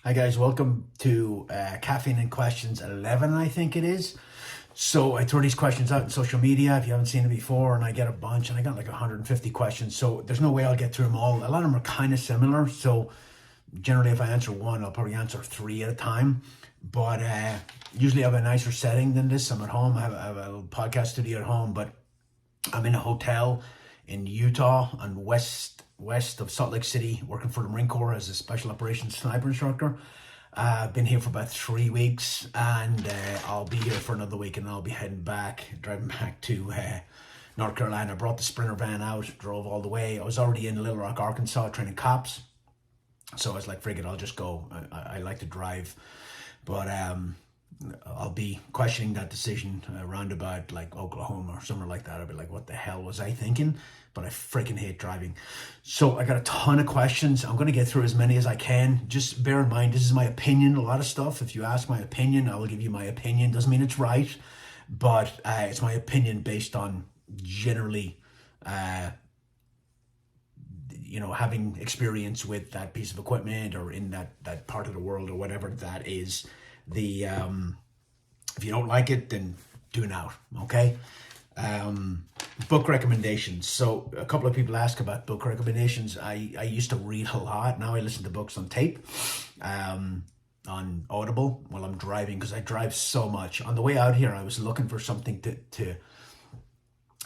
Hi guys, welcome to Caffeine and Questions 11, I think it is. So I throw these questions out in social media if you haven't seen it before, and I get a bunch, and I got like 150 questions. So there's no way I'll get through them all. A lot of them are kind of similar. So generally, if I answer one, I'll probably answer three at a time. But usually I have a nicer setting than this. I'm at home. I have a little podcast studio at home, but I'm in a hotel in Utah and west of Salt Lake City, working for the Marine Corps as a special operations sniper instructor. I've been here for about 3 weeks, and I'll be here for another week, and I'll be driving back to North Carolina. I brought the Sprinter van out, drove all the way. I was already in Little Rock, Arkansas, training cops. So I was like, frig it, I'll just go. I like to drive, but I'll be questioning that decision around about like Oklahoma or somewhere like that. I'll be like, what the hell was I thinking? But I freaking hate driving. So I got a ton of questions. I'm going to get through as many as I can. Just bear in mind, this is my opinion. A lot of stuff, if you ask my opinion, I will give you my opinion. Doesn't mean it's right, but it's my opinion based on generally, having experience with that piece of equipment or in that part of the world or whatever that is. If you don't like it, then do now, okay? Book recommendations. So a couple of people ask about book recommendations. I used to read a lot. Now I listen to books on tape, on Audible while I'm driving, because I drive so much. On the way out here, I was looking for something to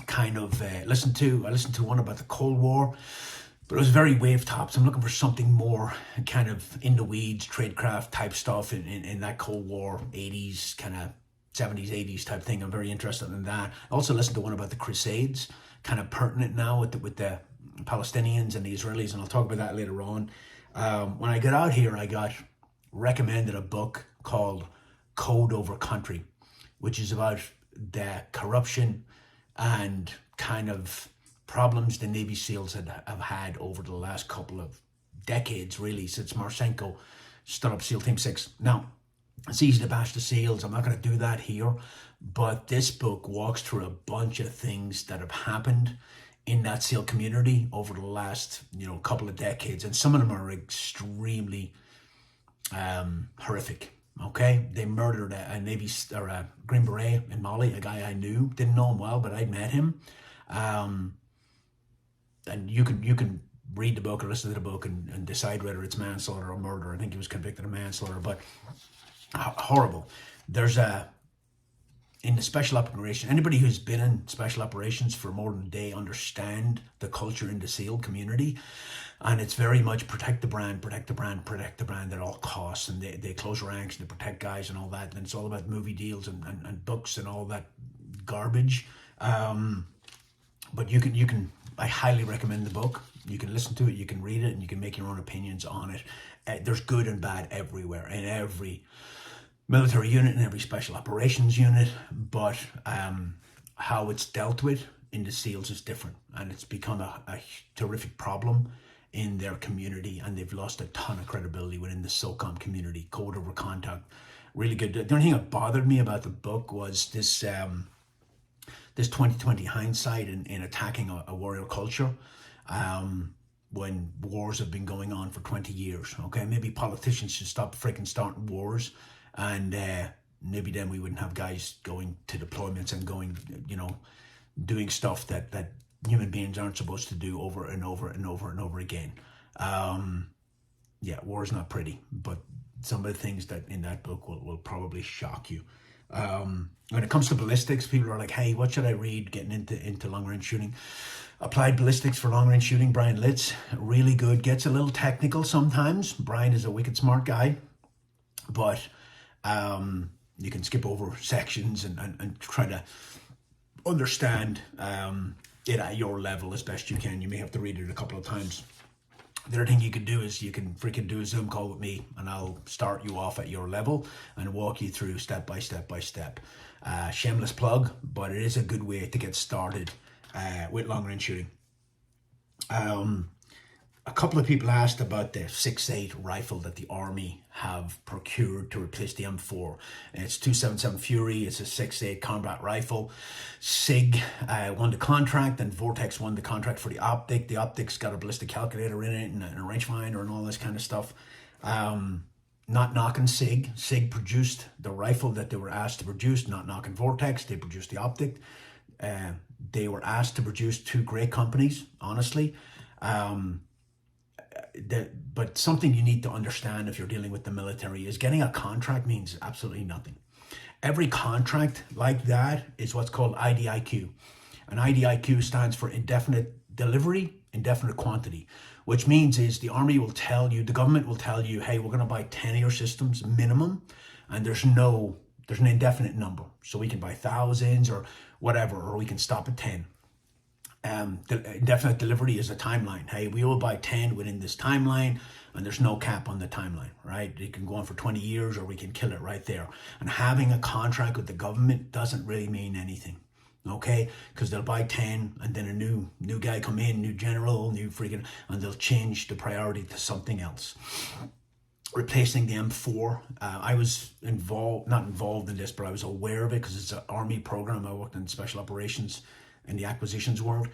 kind of listen to. I listened to one about the Cold War, but it was very wave tops. I'm looking for something more kind of in the weeds, tradecraft type stuff in that Cold War, 80s, kind of 70s, 80s type thing. I'm very interested in that. I also listened to one about the Crusades, kind of pertinent now with the Palestinians and the Israelis, and I'll talk about that later on. When I got out here, I got recommended a book called Code Over Country, which is about the corruption and kind of problems the Navy SEALs have had over the last couple of decades, really, since Marchenko stood up SEAL Team 6. Now, it's easy to bash the SEALs. I'm not going to do that here, but this book walks through a bunch of things that have happened in that SEAL community over the last, couple of decades, and some of them are extremely horrific. Okay, they murdered a Navy or a Green Beret in Mali, a guy I knew, didn't know him well, but I'd met him. And you can read the book or listen to the book and decide whether it's manslaughter or murder. I think he was convicted of manslaughter, but horrible. There's in the special operation, anybody who's been in special operations for more than a day understand the culture in the SEAL community, and it's very much protect the brand at all costs, and they close ranks and they protect guys and all that, and it's all about movie deals and books and all that garbage. But you can I highly recommend the book. You can listen to it, you can read it, and you can make your own opinions on it. There's good and bad everywhere, in every military unit, in every special operations unit, but how it's dealt with in the SEALs is different, and it's become a terrific problem in their community, and they've lost a ton of credibility within the SOCOM community. Code Over Contact, really good. The only thing that bothered me about the book was this 2020 hindsight in attacking a warrior culture, when wars have been going on for 20 years. Okay, maybe politicians should stop freaking starting wars, and maybe then we wouldn't have guys going to deployments and going, doing stuff that human beings aren't supposed to do over and over and over and over again. War is not pretty, but some of the things that in that book will probably shock you. When it comes to ballistics, people are like, hey, what should I read getting into long-range shooting? Applied Ballistics for Long-Range Shooting, Brian Litz, really good. Gets a little technical sometimes. Brian is a wicked smart guy, but you can skip over sections and try to understand it at your level as best you can. You may have to read it a couple of times. The other thing you can do is you can freaking do a Zoom call with me, and I'll start you off at your level and walk you through step by step. Shameless plug, but it is a good way to get started with long-range shooting. A couple of people asked about the 6.8 rifle that the Army have procured to replace the M4. It's 277 Fury. It's a 6.8 combat rifle. SIG won the contract, and Vortex won the contract for the optic. The optic's got a ballistic calculator in it and a rangefinder and all this kind of stuff. not knocking SIG. SIG produced the rifle that they were asked to produce, not knocking Vortex. They produced the optic. They were asked to produce two great companies, honestly. But something you need to understand if you're dealing with the military is getting a contract means absolutely nothing. Every contract like that is what's called IDIQ. And IDIQ stands for indefinite delivery, indefinite quantity, which means is the army will tell you, the government will tell you, hey, we're going to buy 10 of your systems minimum, and there's an indefinite number. So we can buy thousands or whatever, or we can stop at 10. The indefinite delivery is a timeline. Hey, we will buy 10 within this timeline, and there's no cap on the timeline, right? It can go on for 20 years, or we can kill it right there. And having a contract with the government doesn't really mean anything, okay? Because they'll buy 10, and then a new guy come in, new general, and they'll change the priority to something else. Replacing the M4, I was not involved in this, but I was aware of it because it's an army program. I worked in special operations in the acquisitions world,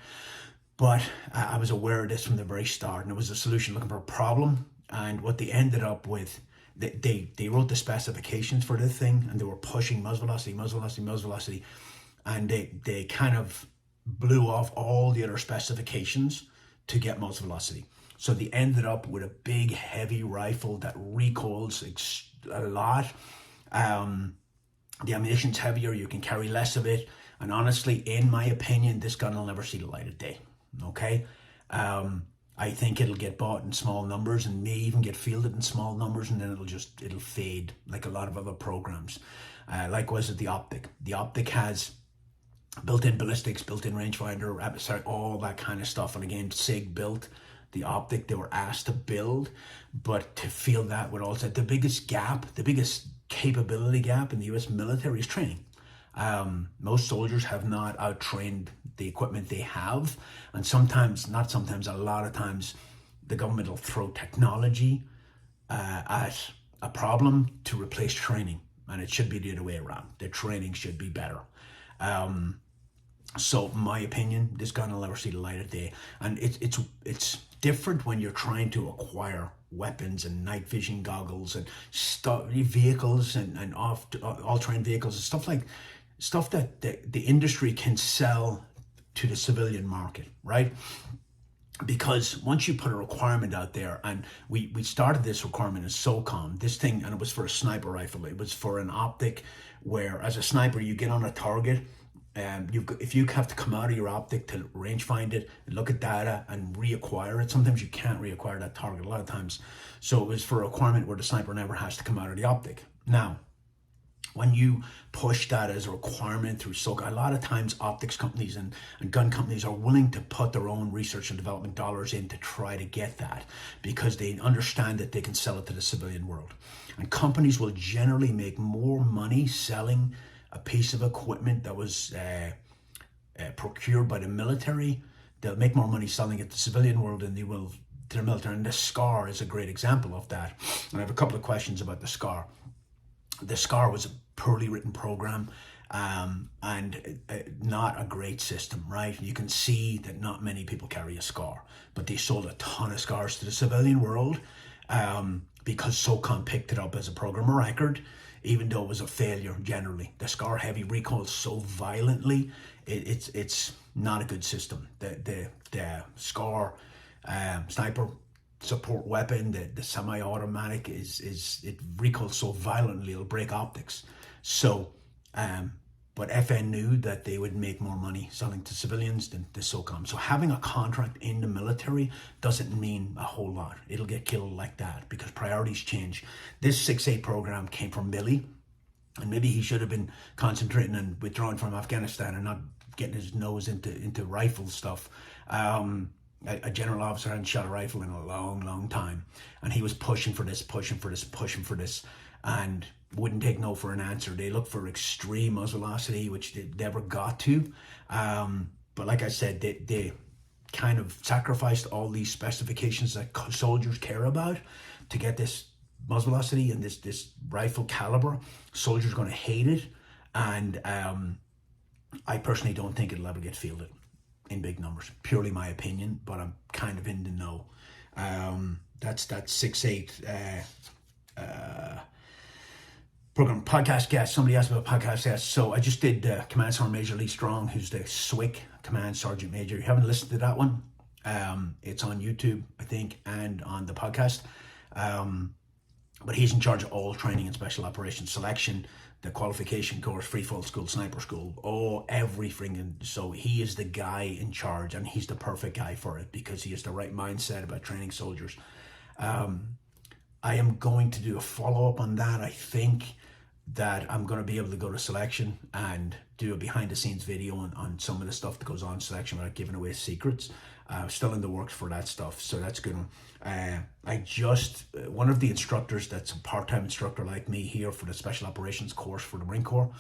but I was aware of this from the very start, and it was a solution looking for a problem. And what they ended up with, they wrote the specifications for this thing, and they were pushing muzzle velocity, and they kind of blew off all the other specifications to get muzzle velocity. So they ended up with a big heavy rifle that recoils a lot. The ammunition's heavier, you can carry less of it. And honestly, in my opinion, this gun will never see the light of day, okay? I think it'll get bought in small numbers and may even get fielded in small numbers, and then it'll fade like a lot of other programs. Likewise with the optic. The optic has built-in ballistics, built-in rangefinder, atmospheric, all that kind of stuff. And again, SIG built the optic they were asked to build, but to field that would also, the biggest capability gap in the US military is training. Most soldiers have not out-trained the equipment they have, and a lot of times the government will throw technology at a problem to replace training, and it should be the other way around. The training should be better. So in my opinion, this gun will never see the light of day, and it's different when you're trying to acquire weapons and night vision goggles and vehicles and all-terrain vehicles and stuff that the industry can sell to the civilian market, right? Because once you put a requirement out there, and we started this requirement in SOCOM, this thing, and it was for a sniper rifle. It was for an optic where, as a sniper, you get on a target, if you have to come out of your optic to range find it, look at data and reacquire it. Sometimes you can't reacquire that target a lot of times. So it was for a requirement where the sniper never has to come out of the optic. Now, when you push that as a requirement through SOCOM, a lot of times optics companies and gun companies are willing to put their own research and development dollars in to try to get that, because they understand that they can sell it to the civilian world. And companies will generally make more money selling a piece of equipment that was procured by the military. They'll make more money selling it to the civilian world than they will to the military. And the SCAR is a great example of that. And I have a couple of questions about the SCAR. The SCAR was a poorly written program and not a great system, right? You can see that not many people carry a SCAR, but they sold a ton of SCARs to the civilian world because SOCOM picked it up as a program of record, even though it was a failure generally. The SCAR heavy recoils so violently, it's not a good system. The SCAR sniper support weapon, the semi-automatic it recoils so violently it'll break optics. So but FN knew that they would make more money selling to civilians than the SOCOM. So having a contract in the military doesn't mean a whole lot. It'll get killed like that because priorities change. This 6.8 program came from Milley, and maybe he should have been concentrating on withdrawing from Afghanistan and not getting his nose into rifle stuff. A general officer hadn't shot a rifle in a long time, and he was pushing for this, and wouldn't take no for an answer. They looked for extreme muzzle velocity, which they never got to. But like I said, they kind of sacrificed all these specifications that soldiers care about to get this muzzle velocity and this rifle caliber. Soldiers are going to hate it, and I personally don't think it'll ever get fielded in big numbers. Purely my opinion, but I'm kind of in the know. That's 6.8 program podcast guest. Somebody asked about podcast guests. So I just did Command Sergeant Major Lee Strong, who's the SWIC Command Sergeant Major. You haven't listened to that one? It's on YouTube, I think, and on the podcast. But he's in charge of all training and special operations selection, the qualification course, free fall school, sniper school, everything. So he is the guy in charge, and he's the perfect guy for it because he has the right mindset about training soldiers. I am going to do a follow-up on that. I think that I'm going to be able to go to selection and do a behind-the-scenes video on some of the stuff that goes on in selection without giving away secrets. Still in the works for that stuff, so that's good. One of the instructors that's a part-time instructor like me here for the Special Operations course for the Marine Corps,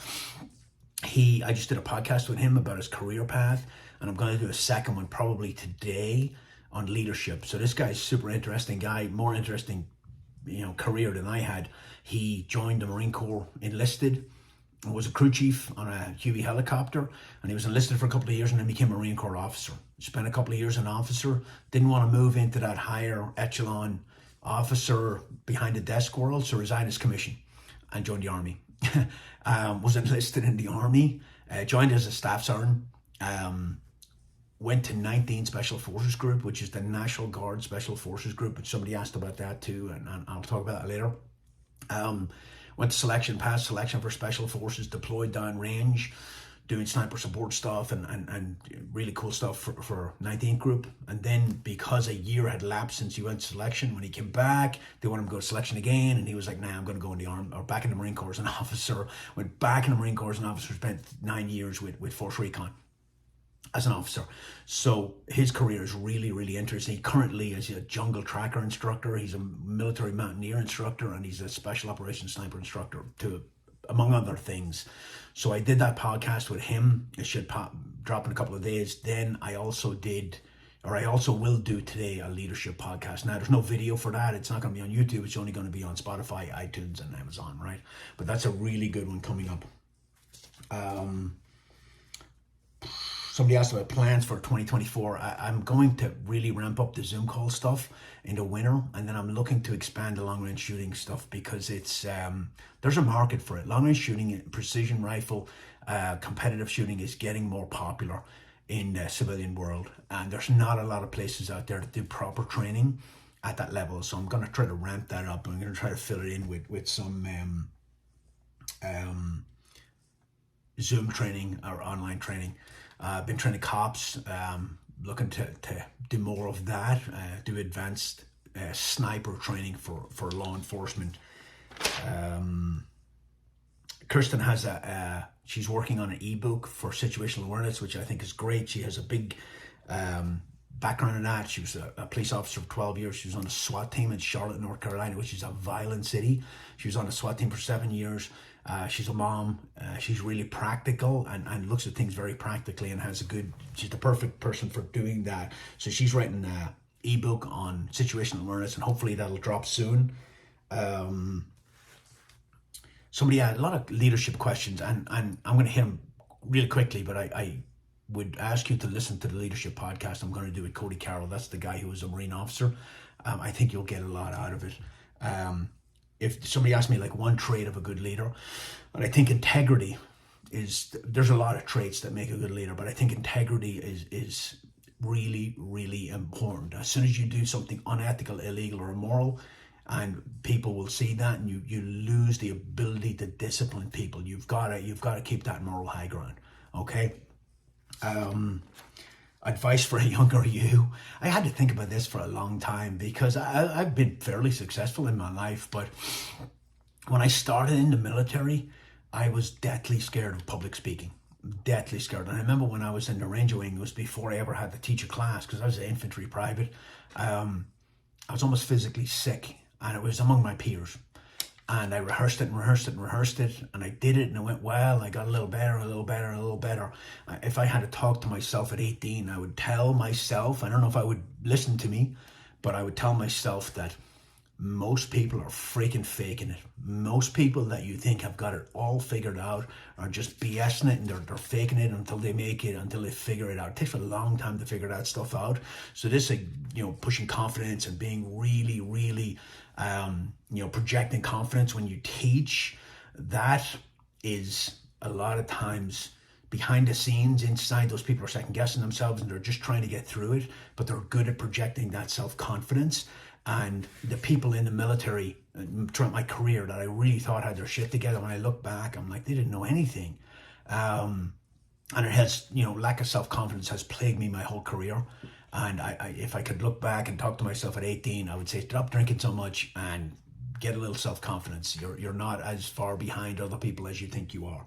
I just did a podcast with him about his career path, and I'm going to do a second one probably today on leadership. So this guy's super interesting guy, more interesting career than I had. He joined the Marine Corps, enlisted, and was a crew chief on a Huey helicopter, and he was enlisted for a couple of years and then became a Marine Corps officer. Spent a couple of years an officer, didn't want to move into that higher echelon officer behind the desk world, so resigned his commission and joined the army. Was enlisted in the army, joined as a staff sergeant, went to 19 Special Forces Group, which is the National Guard Special Forces Group, and somebody asked about that too, and I'll talk about that later. Went to selection, passed selection for Special Forces, deployed down range, doing sniper support stuff and really cool stuff for 19th Group. And then because a year had lapsed since he went to selection, when he came back, they wanted him to go to selection again, and he was like, nah, I'm going to go in the army, or back in the Marine Corps as an officer. Went back in the Marine Corps as an officer, spent 9 years with Force Recon as an officer. So his career is really, really interesting. He currently is a jungle tracker instructor. He's a military mountaineer instructor, and he's a special operations sniper instructor too, among other things. So I did that podcast with him. It should drop in a couple of days. Then I also will do today a leadership podcast. Now there's no video for that. It's not going to be on YouTube. It's only going to be on Spotify, iTunes, and Amazon, right? But that's a really good one coming up. Somebody asked about plans for 2024. I'm going to really ramp up the Zoom call stuff in the winter, and then I'm looking to expand the long-range shooting stuff because it's there's a market for it. Long-range shooting, precision rifle, competitive shooting is getting more popular in the civilian world, and there's not a lot of places out there to do proper training at that level. So I'm going to try to ramp that up. I'm going to try to fill it in with some Zoom training or online training. I've been training cops, looking to do more of that, do advanced sniper training for law enforcement. Kirsten has she's working on an ebook for situational awareness, which I think is great. She has a big background in that. She was a police officer for 12 years. She was on a SWAT team in Charlotte, North Carolina, which is a violent city. She was on a SWAT team for 7 years. She's a mom. She's really practical and looks at things very practically and she's the perfect person for doing that. So she's writing an ebook on situational awareness, and hopefully that'll drop soon. Somebody had a lot of leadership questions, and I'm going to hit them really quickly, but I would ask you to listen to the leadership podcast I'm going to do with Cody Carroll. That's the guy who was a Marine officer. I think you'll get a lot out of it. If somebody asked me like one trait of a good leader, and I think integrity there's a lot of traits that make a good leader, but I think integrity is really, really important. As soon as you do something unethical, illegal, or immoral, and people will see that, and you lose the ability to discipline people. You've got to keep that moral high ground. Okay. Advice for a younger you. I had to think about this for a long time because I've been fairly successful in my life, but when I started in the military, I was deathly scared of public speaking. Deathly scared. And I remember when I was in the Ranger Wing, it was before I ever had to teach a class because I was an infantry private. I was almost physically sick, and it was among my peers. And I rehearsed it, and I did it, and it went well. I got a little better. If I had to talk to myself at 18, I would tell myself, I don't know if I would listen to me, but I would tell myself that most people are freaking faking it. Most people that you think have got it all figured out are just BSing it, and they're faking it until they make it, until they figure it out. It takes a long time to figure that stuff out. So this, pushing confidence and being really, really, projecting confidence when you teach, that is a lot of times behind the scenes. Inside, those people are second guessing themselves and they're just trying to get through it, but they're good at projecting that self-confidence. And the people in the military throughout my career that I really thought had their shit together, when I look back, I'm like, they didn't know anything. And it has, lack of self-confidence has plagued me my whole career. And if I could look back and talk to myself at 18, I would say, stop drinking so much and get a little self-confidence. You're not as far behind other people as you think you are.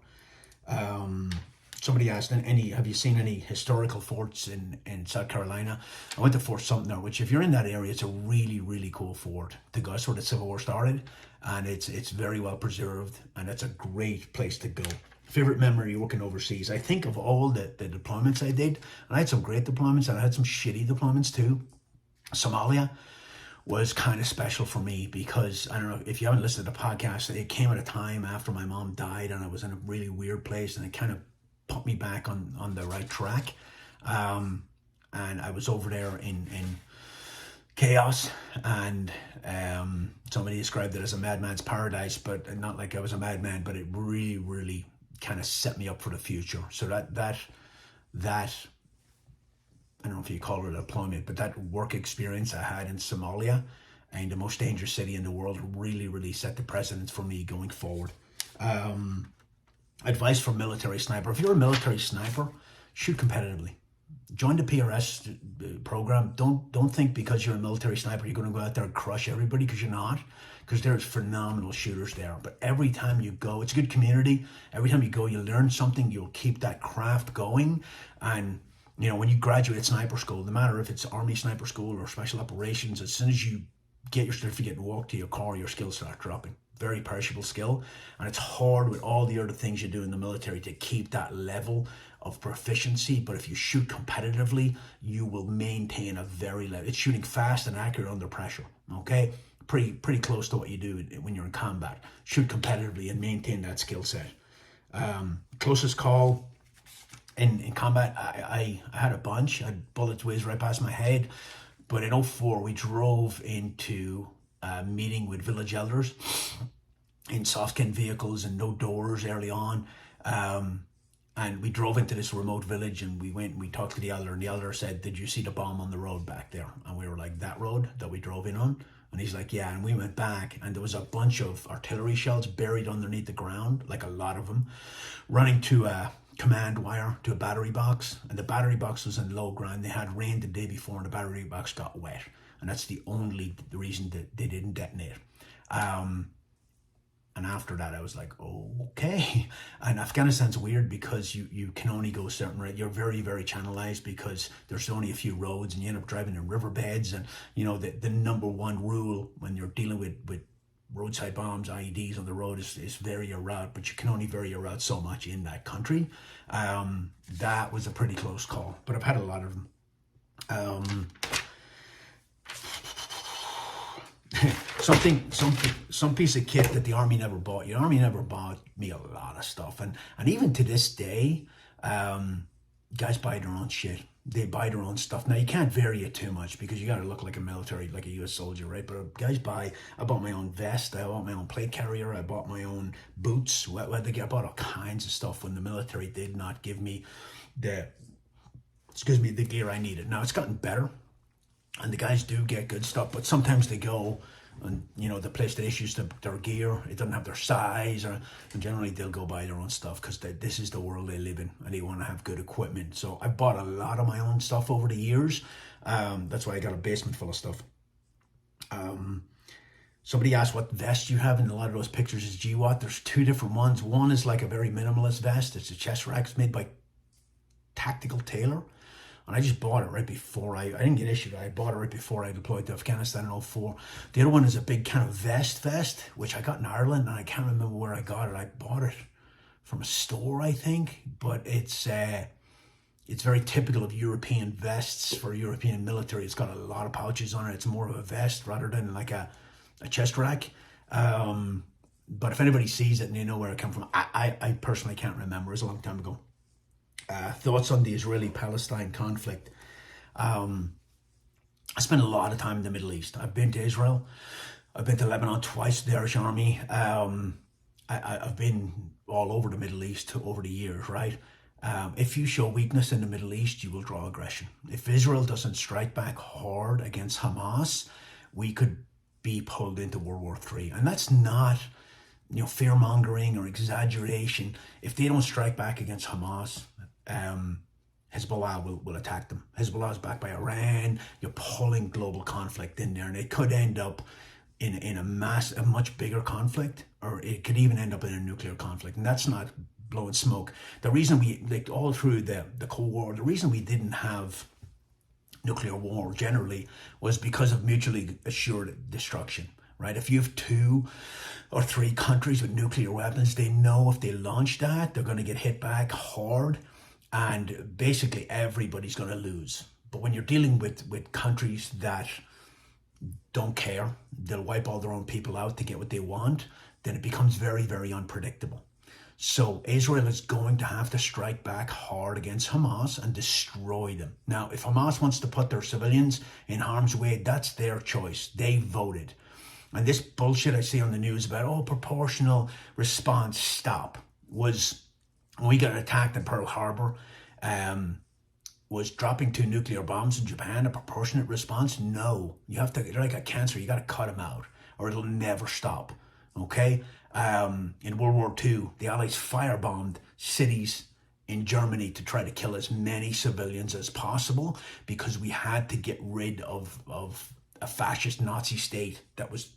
Somebody asked, have you seen any historical forts in South Carolina? I went to Fort Sumter, which if you're in that area, it's a really, really cool fort. That's where the Civil War started, and it's very well preserved, and it's a great place to go. Favorite memory working overseas? I think of all the deployments I did, and I had some great deployments, and I had some shitty deployments too. Somalia was kind of special for me because, I don't know, if you haven't listened to the podcast, it came at a time after my mom died, and I was in a really weird place, and it kind of put me back on the right track. And I was over there in chaos, and somebody described it as a madman's paradise, but not like I was a madman, but it really, really kind of set me up for the future. So that I don't know if you call it a deployment, but that work experience I had in Somalia, and the most dangerous city in the world, really, really set the precedence for me going forward. Advice for military sniper. If you're a military sniper, shoot competitively. Join the PRS program. Don't think because you're a military sniper you're going to go out there and crush everybody, because you're not. Because there's phenomenal shooters there. But every time you go, it's a good community. Every time you go, you learn something. You'll keep that craft going. And when you graduate sniper school, no matter if it's Army sniper school or special operations, as soon as you get your certificate and walk to your car, your skills start dropping. Very perishable skill, and it's hard with all the other things you do in the military to keep that level of proficiency. But if you shoot competitively, you will maintain a very level. It's shooting fast and accurate under pressure. Okay, pretty close to what you do when you're in combat. Shoot competitively and maintain that skill set. Closest call in combat, I had a bunch. I had bullets whiz right past my head. But in 2004, we drove into a meeting with village elders in soft-kin vehicles and no doors early on. And we drove into this remote village, and we went and we talked to the elder, and the elder said, "Did you see the bomb on the road back there?" And we were like, "That road that we drove in on?" And he's like, "Yeah." And we went back, and there was a bunch of artillery shells buried underneath the ground, like a lot of them, running to a command wire to a battery box. And the battery box was in low ground. They had rain the day before, and the battery box got wet. And that's the reason that they didn't detonate. And after that, I was like, okay. And Afghanistan's weird because you can only go a certain rate. You're very, very channelized because there's only a few roads, and you end up driving in riverbeds. And, the number one rule when you're dealing with roadside bombs, IEDs on the road is vary your route, but you can only vary your route so much in that country. That was a pretty close call, but I've had a lot of them. Some piece of kit that the Army never bought you. The Army never bought me a lot of stuff, and even to this day, guys buy their own shit. They buy their own stuff. Now you can't vary it too much because you got to look like a US soldier, right? But guys I bought my own vest. I bought my own plate carrier. I bought my own boots. I bought all kinds of stuff when the military did not give me the gear I needed. Now it's gotten better, and the guys do get good stuff, but sometimes they go and the place that issues their gear, it doesn't have their size, and generally they'll go buy their own stuff because this is the world they live in, and they want to have good equipment. So I bought a lot of my own stuff over the years. That's why I got a basement full of stuff. Somebody asked what vest you have, and a lot of those pictures is GWAT. There's two different ones. One is like a very minimalist vest. It's a chest rack. It's made by Tactical Tailor. And I just bought it right before I didn't get issued. I bought it right before I deployed to Afghanistan in 2004. The other one is a big kind of vest, which I got in Ireland, and I can't remember where I got it. I bought it from a store, I think, but it's very typical of European vests for European military. It's got a lot of pouches on it. It's more of a vest rather than like a chest rack. But if anybody sees it and they know where it came from, I personally can't remember. It was a long time ago. Thoughts on the Israeli-Palestine conflict. I spent a lot of time in the Middle East. I've been to Israel. I've been to Lebanon twice, the Irish Army. I've been all over the Middle East over the years, right? If you show weakness in the Middle East, you will draw aggression. If Israel doesn't strike back hard against Hamas, we could be pulled into World War III. And that's not, fear mongering or exaggeration. If they don't strike back against Hamas, Hezbollah will attack them. Hezbollah is backed by Iran. You're pulling global conflict in there, and it could end up in a much bigger conflict, or it could even end up in a nuclear conflict. And that's not blowing smoke. The reason we, like all through the Cold War, the reason we didn't have nuclear war generally was because of mutually assured destruction, right? If you have 2 or 3 countries with nuclear weapons, they know if they launch that, they're going to get hit back hard, and basically everybody's going to lose. But when you're dealing with countries that don't care, they'll wipe all their own people out to get what they want, then it becomes very, very unpredictable. So Israel is going to have to strike back hard against Hamas and destroy them. Now, if Hamas wants to put their civilians in harm's way, that's their choice. They voted. And this bullshit I see on the news about, proportional response, stop, was when we got attacked in Pearl Harbor, was dropping 2 nuclear bombs in Japan a proportionate response? No. You have to, they're like a cancer, you got to cut them out or it'll never stop, okay? In World War II, the Allies firebombed cities in Germany to try to kill as many civilians as possible because we had to get rid of a fascist Nazi state that was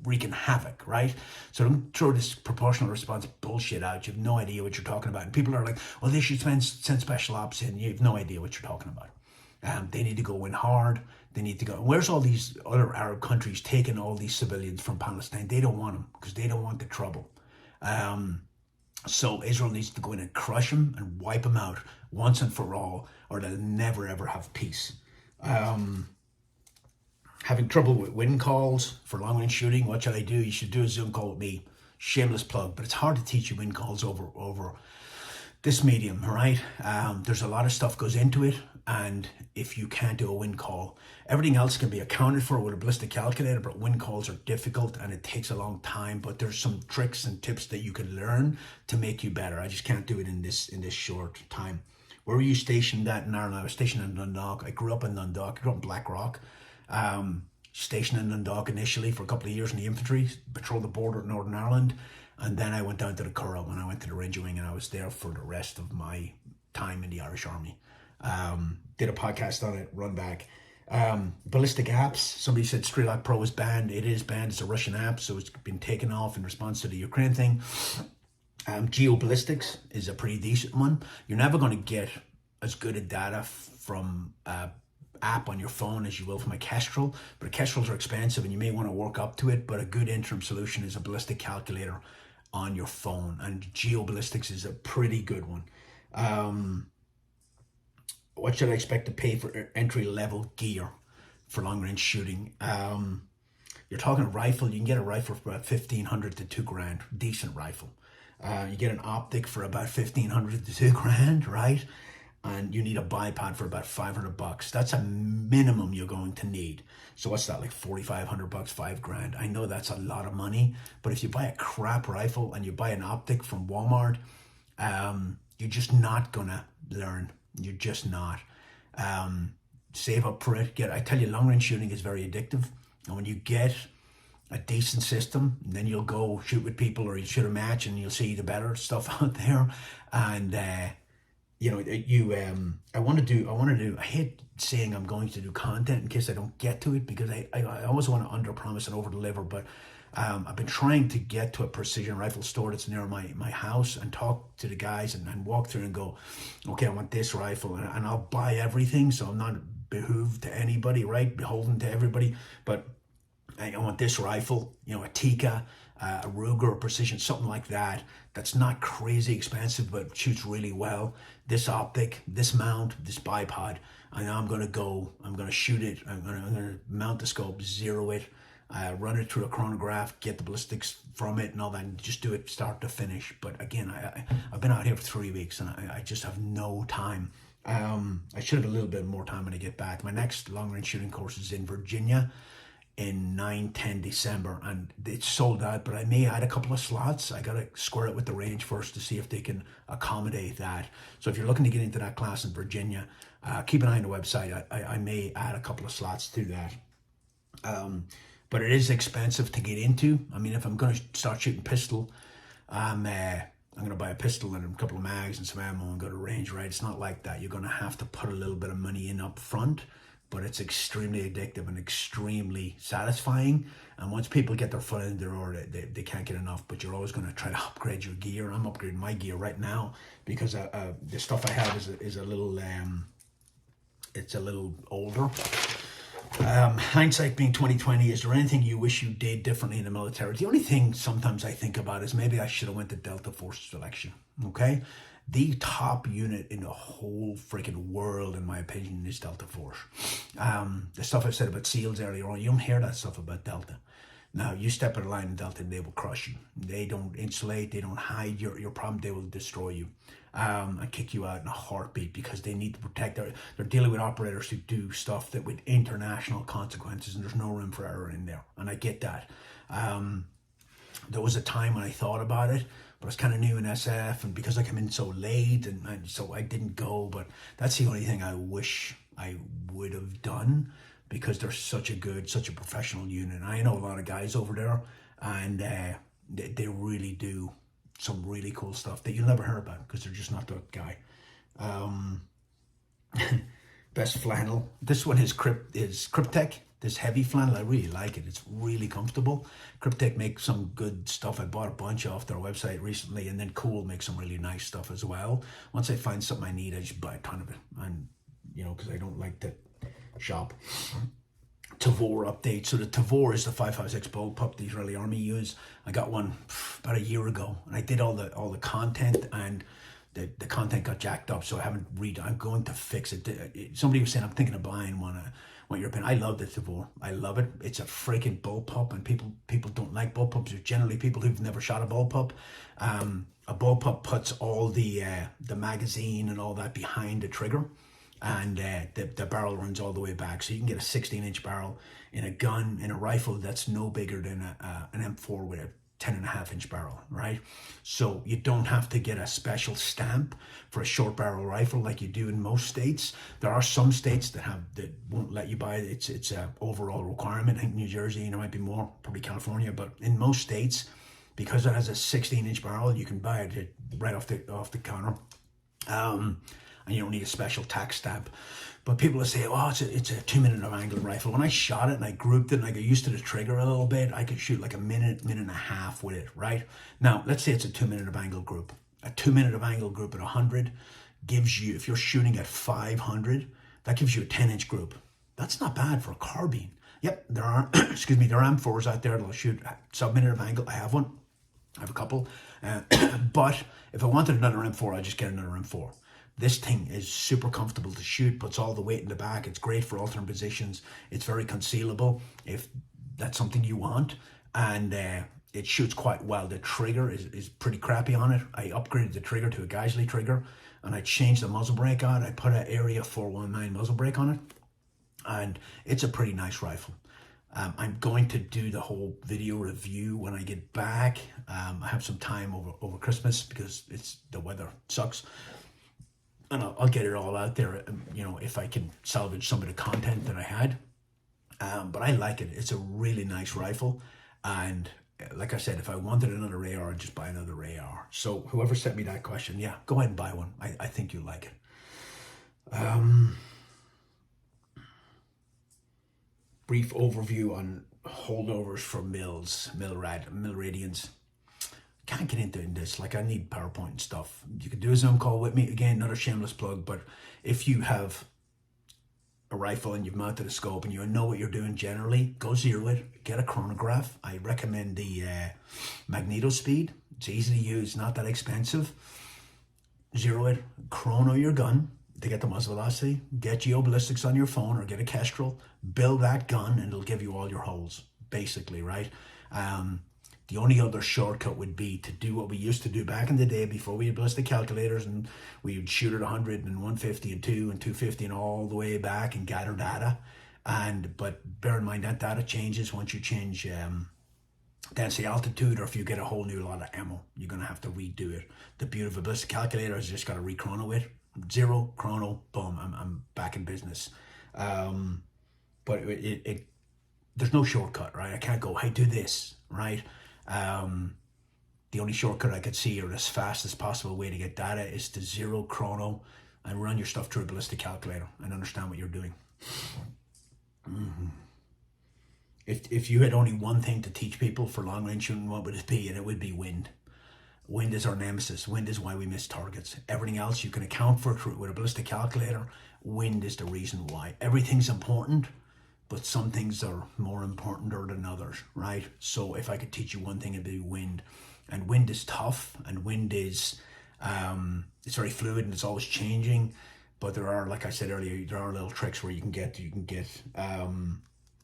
wreaking havoc, right? So don't throw this proportional response bullshit out. You have no idea what you're talking about. And people are like, well, they should send special ops in. You have no idea what you're talking about. They need to go in hard. They need to go. Where's all these other Arab countries taking all these civilians from Palestine? They don't want them because they don't want the trouble. So Israel needs to go in and crush them and wipe them out once and for all, or they'll never, ever have peace. Having trouble with wind calls for long-range shooting, what should I do? You should do a Zoom call with me. Shameless plug, but it's hard to teach you wind calls over this medium, all right? There's a lot of stuff goes into it, and if you can't do a wind call, everything else can be accounted for with a ballistic calculator, but wind calls are difficult and it takes a long time, but there's some tricks and tips that you can learn to make you better. I just can't do it in this short time. Where were you stationed at in Ireland? I was stationed in Dundalk. I grew up in Dundalk. I grew up in Blackrock. Stationed in Dundalk initially for a couple of years in the infantry, patrolled the border of Northern Ireland, and then I went down to the Curragh and I went to the Ranger Wing, and I was there for the rest of my time in the Irish Army. Did a podcast on it, run back. Ballistic apps, somebody said Strelok Pro is banned. It is banned. It's a Russian app, so it's been taken off in response to the Ukraine thing. Geoballistics is a pretty decent one. You're never going to get as good a data from app on your phone as you will from a Kestrel, but Kestrels are expensive and you may want to work up to it, but a good interim solution is a ballistic calculator on your phone, and geoballistics is a pretty good one. What should I expect to pay for entry-level gear for long-range shooting? You're talking a rifle. You can get a rifle for about $1,500 to $2,000, decent rifle. You get an optic for about $1,500 to $2,000, right? And you need a bipod for about $500. That's a minimum you're going to need. So what's that, like $4,500, $5,000? I know that's a lot of money, but if you buy a crap rifle and you buy an optic from Walmart, you're just not gonna learn. You're just not. Save up for it. I tell you, long range shooting is very addictive. And when you get a decent system, then you'll go shoot with people, or you shoot a match and you'll see the better stuff out there. And I want to do, I hate saying I'm going to do content in case I don't get to it, because I always want to under promise and over deliver, but I've been trying to get to a precision rifle store that's near my house and talk to the guys and walk through and go, okay, I want this rifle, and I'll buy everything, so I'm not behooved to anybody, right? Beholden to everybody, but I want this rifle, a Tikka, a Ruger, a Precision, something like that. That's not crazy expensive, but shoots really well. This optic, this mount, this bipod. And I'm going to shoot it. I'm going to mount the scope, zero it, run it through a chronograph, get the ballistics from it and all that, and just do it start to finish. But again, I've been out here for 3 weeks and I just have no time. I should have a little bit more time when I get back. My next long range shooting course is in Virginia in 9-10 December, and it's sold out, but I may add a couple of slots. I got to square it with the range first to see if they can accommodate that. So if you're looking to get into that class in Virginia, keep an eye on the website. I may add a couple of slots to that. But it is expensive to get into. I mean, if I'm going to start shooting pistol, I'm going to buy a pistol and a couple of mags and some ammo and go to range, right? It's not like that. You're going to have to put a little bit of money in up front, but it's extremely addictive and extremely satisfying. And once people get their foot in the door, they can't get enough, but you're always going to try to upgrade your gear. I'm upgrading my gear right now because the stuff I have is a little, it's a little older. Hindsight being 2020, is there anything you wish you did differently in the military? The only thing sometimes I think about is maybe I should have went to Delta Force selection, okay? The top unit in the whole freaking world, in my opinion, is Delta Force. The stuff I said about SEALs earlier on, you don't hear that stuff about Delta. Now, you step in a line in Delta and they will crush you. They don't insulate, they don't hide your problem, they will destroy you. And kick you out in a heartbeat because they need to protect they're dealing with operators who do stuff that with international consequences, and there's no room for error in there. And I get that. There was a time when I thought about it, but I was kind of new in SF, and because I come in so late, and so I didn't go. But that's the only thing I wish I would have done, because they're such a professional unit. And I know a lot of guys over there, and they really do some really cool stuff that you'll never hear about because they're just not that guy. Best flannel. This one is Cryptek. This heavy flannel, I really like it. It's really comfortable. Cryptek makes some good stuff. I bought a bunch off their website recently, and then Cool makes some really nice stuff as well. Once I find something I need, I just buy a ton of it. And, because I don't like to shop. Tavor update. So the Tavor is the 5.56 bullpup the Israeli army use. I got one about a year ago, and I did all the content, and the content got jacked up, so I haven't I'm going to fix it. Somebody was saying I'm thinking of buying one. Want your opinion? I love the Tavor. I love it. It's a freaking bullpup, and people don't like bullpups. They're generally people who've never shot a bullpup. A bullpup puts all the magazine and all that behind the trigger, and the barrel runs all the way back, so you can get a 16-inch barrel in a rifle that's no bigger than an M4 with a 10.5-inch barrel, right? So you don't have to get a special stamp for a short barrel rifle like you do in most states. There are some states that won't let you buy it. It's a overall requirement. I think New Jersey, there might be more, probably California, but in most states, because it has a 16-inch barrel, you can buy it right off the counter. And you don't need a special tax stamp. But people will say, oh, it's a 2-minute of angle rifle. When I shot it and I grouped it and I got used to the trigger a little bit, I could shoot like a minute and a half with it, right? Now, let's say it's a 2-minute of angle group. A 2-minute of angle group at 100 gives you, if you're shooting at 500, that gives you a 10-inch group. That's not bad for a carbine. Yep, there are, there are M4s out there that'll shoot sub-minute of angle. I have one. I have a couple. But if I wanted another M4, I'd just get another M4. This thing is super comfortable to shoot, puts all the weight in the back. It's great for alternate positions. It's very concealable if that's something you want. And it shoots quite well. The trigger is pretty crappy on it. I upgraded the trigger to a Geisley trigger, and I changed the muzzle brake on. I put an Area 419 muzzle brake on it, and it's a pretty nice rifle. I'm going to do the whole video review when I get back. I have some time over Christmas because the weather sucks. And I'll get it all out there, if I can salvage some of the content that I had. But I like it. It's a really nice rifle. And like I said, if I wanted another AR, I'd just buy another AR. So whoever sent me that question, yeah, go ahead and buy one. I think you'll like it. Brief overview on holdovers for mill radians. Can't get into this, like I need PowerPoint and stuff. You can do a Zoom call with me. Again, another shameless plug, but if you have a rifle and you've mounted a scope and you know what you're doing generally, go zero it, get a chronograph. I recommend the Magneto Speed. It's easy to use, not that expensive. Zero it, chrono your gun to get the muzzle velocity, get geoballistics on your phone or get a Kestrel, build that gun and it'll give you all your holes, basically, right? The only other shortcut would be to do what we used to do back in the day before we had ballistic calculators, and we would shoot at 100 and 150 and 2 and 250 and all the way back and gather data. But bear in mind that data changes once you change density altitude, or if you get a whole new lot of ammo, you're going to have to redo it. The beauty of a ballistic calculator is you just got to re-chrono it. 0 chrono, boom, I'm back in business. But there's no shortcut, right? I can't go, hey, do this, right? The only shortcut I could see, or as fast as possible way to get data, is to 0 chrono and run your stuff through a ballistic calculator and understand what you're doing. If you had only one thing to teach people for long range shooting, what would it be? And it would be wind. Wind is our nemesis. Wind is why we miss targets. Everything else you can account for with a ballistic calculator. Wind is the reason why. Everything's important, but some things are more important than others, right? So if I could teach you one thing, it'd be wind. And wind is tough, and wind is it's very fluid and it's always changing. But there are, like I said earlier, there are little tricks where you can get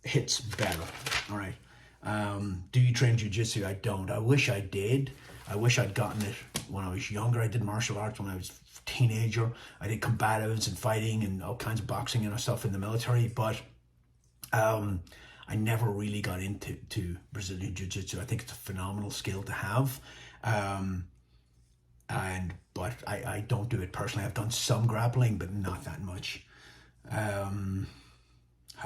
hits better. All right. Do you train jiu-jitsu? I don't. I wish I did. I wish I'd gotten it when I was younger. I did martial arts when I was a teenager. I did combatives and fighting and all kinds of boxing and stuff in the military, but I never really got into Brazilian jiu-jitsu. I think it's a phenomenal skill to have. But I don't do it personally. I've done some grappling, but not that much. How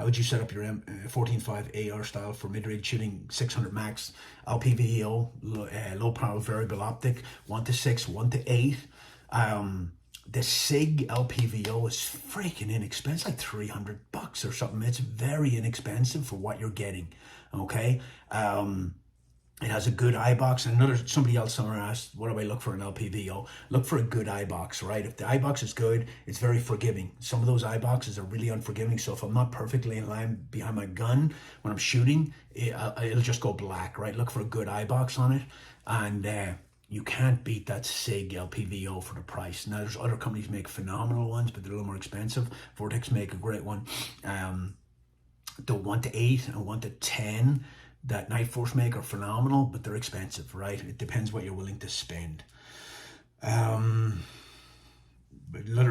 would you set up your 14.5 AR style for mid-range shooting, 600 max, LPVO, low power variable optic, 1:6, 1:8? The SIG LPVO is freaking inexpensive, like $300 or something. It's very inexpensive for what you're getting, okay? It has a good eye box. And somebody else somewhere asked, what do I look for in LPVO? Look for a good eye box, right? If the eye box is good, it's very forgiving. Some of those eye boxes are really unforgiving. So if I'm not perfectly in line behind my gun when I'm shooting, it'll just go black, right? Look for a good eye box on it. And you can't beat that SIG LPVO for the price. Now, there's other companies make phenomenal ones, but they're a little more expensive. Vortex make a great one. The 1:8 and 1:10 that Night Force make are phenomenal, but they're expensive, right? It depends what you're willing to spend. Another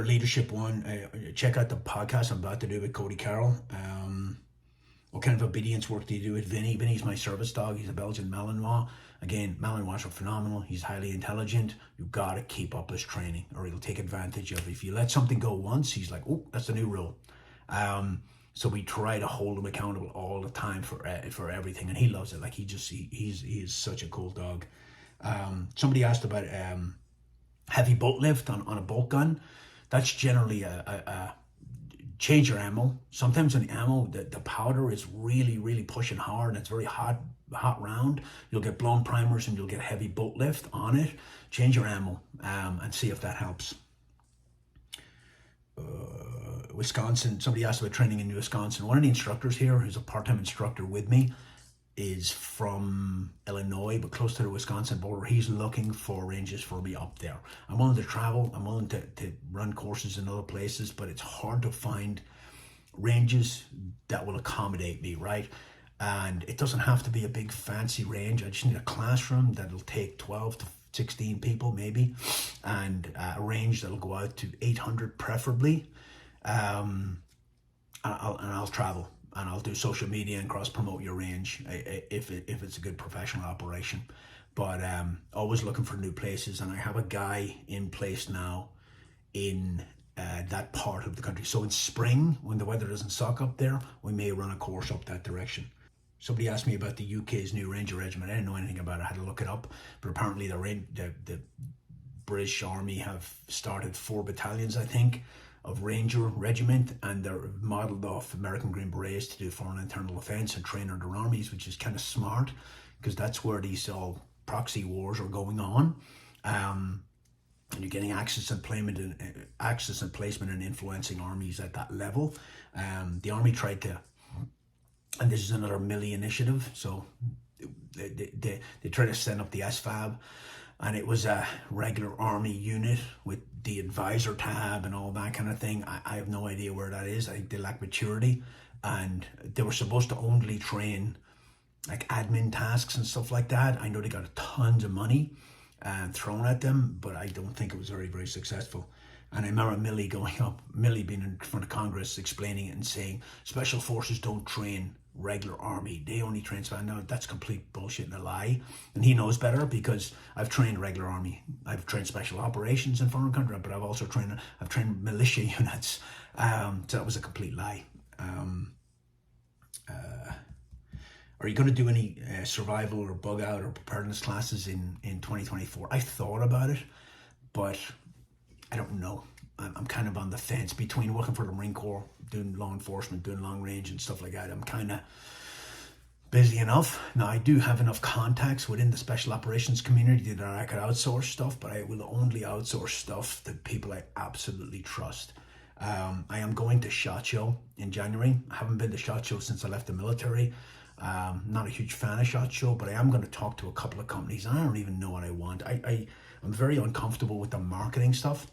leadership one, check out the podcast I'm about to do with Cody Carroll. What kind of obedience work do you do with Vinny? Vinny's my service dog. He's a Belgian Malinois. Again, Malinois are phenomenal. He's highly intelligent. You've got to keep up his training or he'll take advantage of it. If you let something go once, he's like, oh, that's the new rule. So we try to hold him accountable all the time for everything, and he loves it. Like he is such a cool dog. Somebody asked about heavy bolt lift on a bolt gun. That's generally a change your ammo. Sometimes on the ammo, the powder is really pushing hard, and it's very hot round. You'll get blown primers and you'll get heavy bolt lift on it. Change your ammo and see if that helps. Wisconsin, somebody asked about training in Wisconsin. One of the instructors here, who's a part-time instructor with me, is from Illinois, but close to the Wisconsin border. He's looking for ranges for me up there. I'm willing to travel. I'm willing to run courses in other places, but it's hard to find ranges that will accommodate me, right? And it doesn't have to be a big fancy range. I just need a classroom that'll take 12 to 16 people maybe, and a range that'll go out to 800 preferably. I'll travel and I'll do social media and cross promote your range if it's a good professional operation. But always looking for new places, and I have a guy in place now in that part of the country. So in spring, when the weather doesn't suck up there, we may run a course up that direction. Somebody asked me about the UK's new Ranger Regiment. I didn't know anything about it. I had to look it up. But apparently the British Army have started 4 battalions, I think, of Ranger Regiment, and they're modelled off American Green Berets to do foreign internal defence and train other armies, which is kind of smart because that's where these all proxy wars are going on. And you're getting access and placement and influencing armies at that level. The army tried to, and this is another Milley initiative, so they try to send up the SFAB, and it was a regular army unit with the advisor tab and all that kind of thing. I have no idea where that is. I think they lack maturity, and they were supposed to only train like admin tasks and stuff like that. I know they got tons of money thrown at them, but I don't think it was very, very successful. And I remember Millie being in front of Congress explaining it and saying, special forces don't train regular army. They only train special. No, that's complete bullshit and a lie. And he knows better because I've trained regular army. I've trained special operations in foreign countries, but I've trained militia units. So that was a complete lie. Are you going to do any survival or bug out or preparedness classes in 2024? I thought about it, but I don't know. I'm kind of on the fence between working for the Marine Corps, doing law enforcement, doing long range and stuff like that. I'm kind of busy enough. Now, I do have enough contacts within the special operations community that I could outsource stuff, but I will only outsource stuff to people I absolutely trust. I am going to SHOT Show in January. I haven't been to SHOT Show since I left the military. Not a huge fan of SHOT Show, but I am going to talk to a couple of companies. And I don't even know what I want. I'm very uncomfortable with the marketing stuff.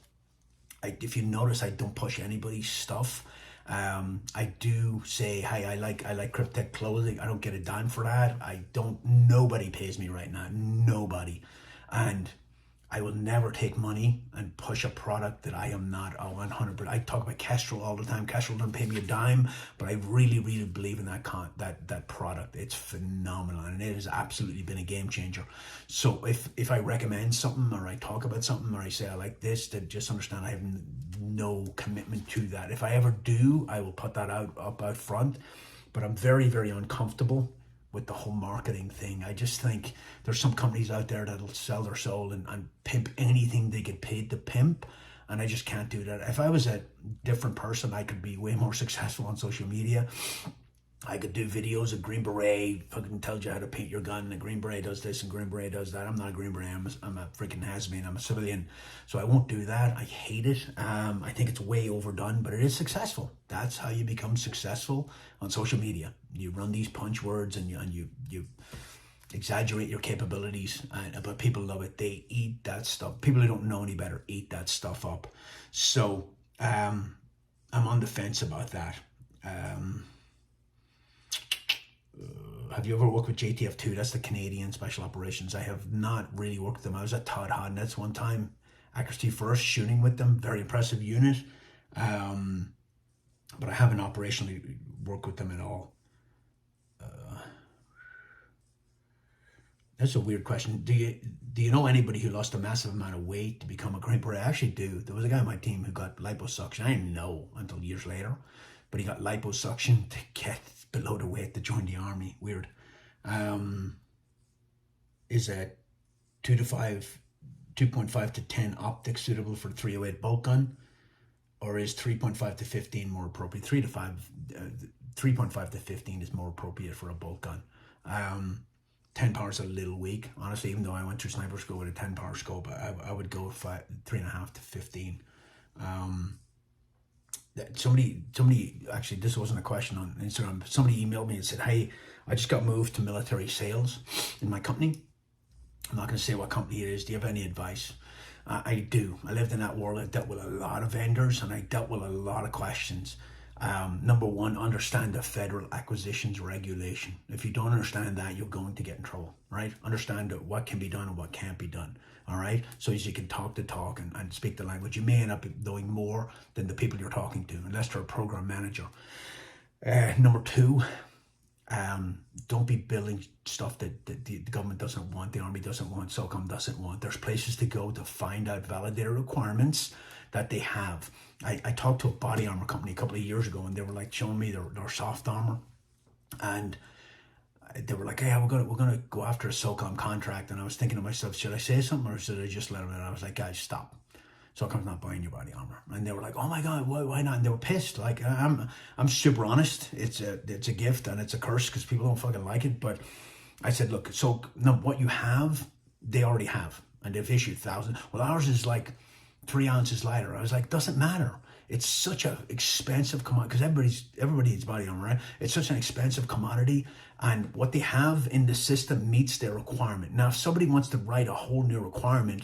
If you notice, I don't push anybody's stuff. I do say, hey, I like Cryptech clothing. I don't get a dime for that. Nobody pays me right now. Nobody. And I will never take money and push a product that I am not 100%. I talk about Kestrel all the time. Kestrel doesn't pay me a dime, but I really, really believe in that product. It's phenomenal, and it has absolutely been a game changer. So if I recommend something, or I talk about something, or I say I like this, then just understand I have no commitment to that. If I ever do, I will put that out front. But I'm very, very uncomfortable with the whole marketing thing. I just think there's some companies out there that'll sell their soul and pimp anything they get paid to pimp, and I just can't do that. If I was a different person, I could be way more successful on social media. I could do videos of Green Beret, fucking tells you how to paint your gun, and a Green Beret does this and Green Beret does that. I'm not a Green Beret, I'm a freaking has-been, I'm a civilian. So I won't do that. I hate it. I think it's way overdone, but it is successful. That's how you become successful on social media. You run these punch words and you exaggerate your capabilities, but people love it. They eat that stuff. People who don't know any better eat that stuff up. So I'm on the fence about that. Have you ever worked with JTF2? That's the Canadian Special Operations. I have not really worked with them. I was at Todd Hodnett's one time, accuracy first, shooting with them. Very impressive unit. But I haven't operationally worked with them at all. That's a weird question. Do you know anybody who lost a massive amount of weight to become a Green Beret? I actually do. There was a guy on my team who got liposuction. I didn't know until years later, but he got liposuction to get below the weight to join the army. Weird. Is a 2.5 to 10 optics suitable for 308 bolt gun, or is 3.5 to 15 more appropriate? 3.5 to 15 is more appropriate for a bolt gun. 10 power is a little weak, honestly. Even though I went through sniper school with a 10 power scope, I would go 3.5 to 15. Somebody actually, this wasn't a question on Instagram, but somebody emailed me and said, hey, I just got moved to military sales in my company. I'm not going to say what company it is. Do you have any advice? I do. I lived in that world. I dealt with a lot of vendors and I dealt with a lot of questions. Number one, understand the federal acquisitions regulation. If you don't understand that, you're going to get in trouble, right? Understand what can be done and what can't be done, all right? So as you can talk the talk and speak the language, you may end up knowing more than the people you're talking to, unless they're a program manager. Number two, don't be building stuff that the government doesn't want, the army doesn't want, SOCOM doesn't want. There's places to go to find out validated requirements that they have. I talked to a body armor company a couple of years ago, and they were like showing me their soft armor, and they were like, hey, we're gonna go after a SOCOM contract. And I was thinking to myself, should I say something or should I just let them in? I was like, guys, stop. SOCOM's not buying your body armor. And they were like, oh my God, why not? And they were pissed. Like, I'm super honest. It's a gift and it's a curse because people don't fucking like it. But I said, look, so no, what you have, they already have, and they've issued thousands. Well, ours is like 3 ounces lighter. I was like, doesn't matter. It's such an expensive commodity because everybody needs body armor, right? It's such an expensive commodity, and what they have in the system meets their requirement. Now, if somebody wants to write a whole new requirement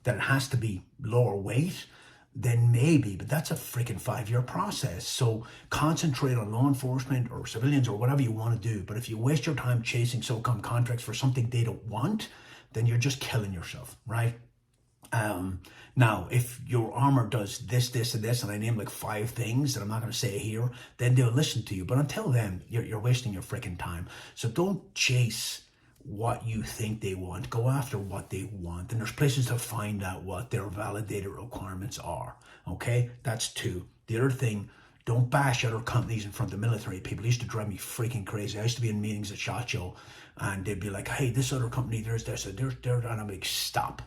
that it has to be lower weight, then maybe, but that's a freaking 5-year process. So concentrate on law enforcement or civilians or whatever you want to do. But if you waste your time chasing SOCOM contracts for something they don't want, then you're just killing yourself, right? Now, if your armor does this, this, and this, and I name like 5 things that I'm not going to say here, then they'll listen to you. But until then, you're wasting your freaking time. So don't chase what you think they want. Go after what they want. And there's places to find out what their validated requirements are. Okay? That's 2. The other thing, don't bash other companies in front of military people. It used to drive me freaking crazy. I used to be in meetings at SHOT Show, and they'd be like, hey, this other company, there's this, and I'm like, stop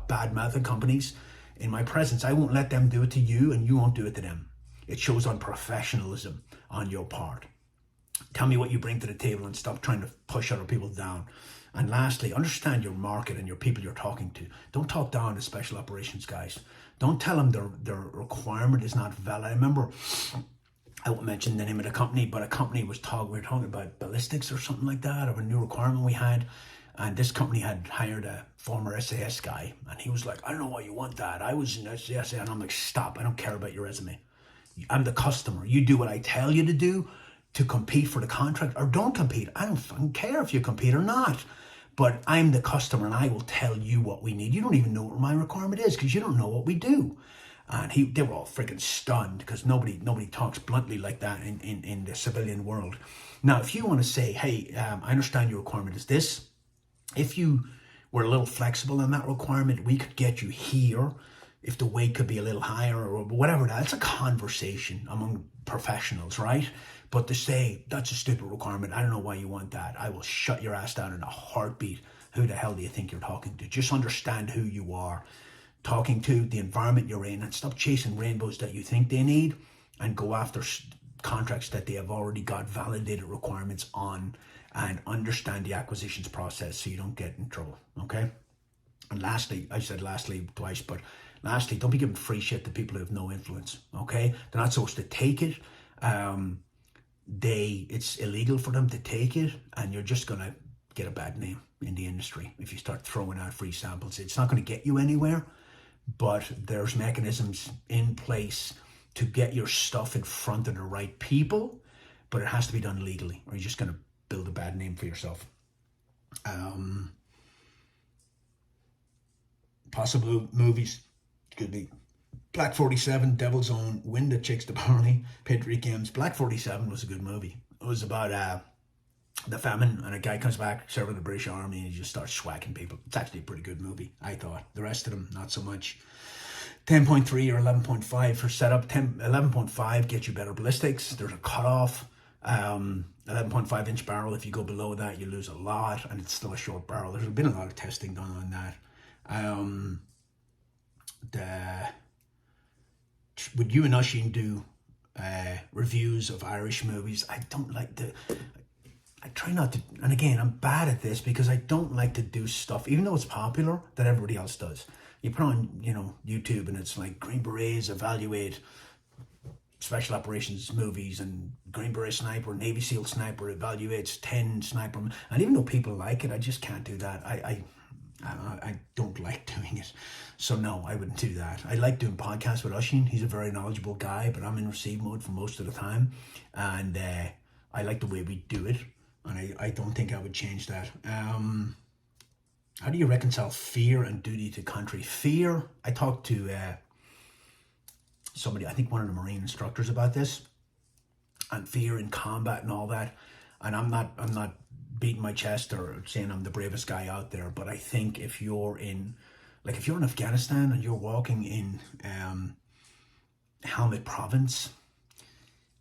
bad-mouthing companies in my presence. I won't let them do it to you, and you won't do it to them. It shows unprofessionalism on your part. Tell me what you bring to the table and stop trying to push other people down. And lastly, understand your market and your people you're talking to. Don't talk down to special operations guys. Don't tell them their requirement is not valid. I remember, I won't mention the name of the company, but a company was we were talking about ballistics or something like that, or a new requirement we had. And this company had hired a former SAS guy, and he was like, I don't know why you want that. I was in SAS, and I'm like, stop, I don't care about your resume. I'm the customer. You do what I tell you to do to compete for the contract, or don't compete. I don't fucking care if you compete or not. But I'm the customer, and I will tell you what we need. You don't even know what my requirement is because you don't know what we do. And they were all freaking stunned because nobody talks bluntly like that in the civilian world. Now, if you want to say, hey, I understand your requirement is this. If you were a little flexible in that requirement, we could get you here. If the weight could be a little higher or whatever, that's a conversation among professionals, right? But to say, that's a stupid requirement, I don't know why you want that, I will shut your ass down in a heartbeat. Who the hell do you think you're talking to? Just understand who you are talking to, the environment you're in, and stop chasing rainbows that you think they need and go after contracts that they have already got validated requirements on, and understand the acquisitions process so you don't get in trouble, okay? And lastly, I said lastly twice, but lastly, don't be giving free shit to people who have no influence, okay? They're not supposed to take it. It's illegal for them to take it, and you're just gonna get a bad name in the industry if you start throwing out free samples. It's not gonna get you anywhere, but there's mechanisms in place to get your stuff in front of the right people, but it has to be done legally, or you're just gonna build a bad name for yourself. Possible movies could be Black 47, Devil's Own, Win the Chicks to Barney, Patriot Games. Black 47 was a good movie. It was about the famine, and a guy comes back serving the British Army, and he just starts swacking people. It's actually a pretty good movie, I thought. The rest of them, not so much. 10.3 or 11.5 for setup. 11.5 gets you better ballistics. There's a cutoff. 11.5 inch barrel. If you go below that, you lose a lot, and it's still a short barrel. There's been a lot of testing done on that. Would you and Oisin do reviews of Irish movies? I try not to, and again, I'm bad at this because I don't like to do stuff, even though it's popular, that everybody else does. You put on, YouTube, and it's like Green Berets evaluate special operations movies, and Green Beret sniper, Navy SEAL sniper evaluates 10 sniper, and even though people like it, I just can't do that. I don't like doing it. So no, I wouldn't do that. I like doing podcasts with Oisin. He's a very knowledgeable guy, but I'm in receive mode for most of the time. And I like the way we do it. And I don't think I would change that. How do you reconcile fear and duty to country? Fear, I talked to somebody, I think one of the Marine instructors about this, and fear in combat and all that. And I'm not beating my chest or saying I'm the bravest guy out there, but I think if you're in Afghanistan and you're walking in Helmut province,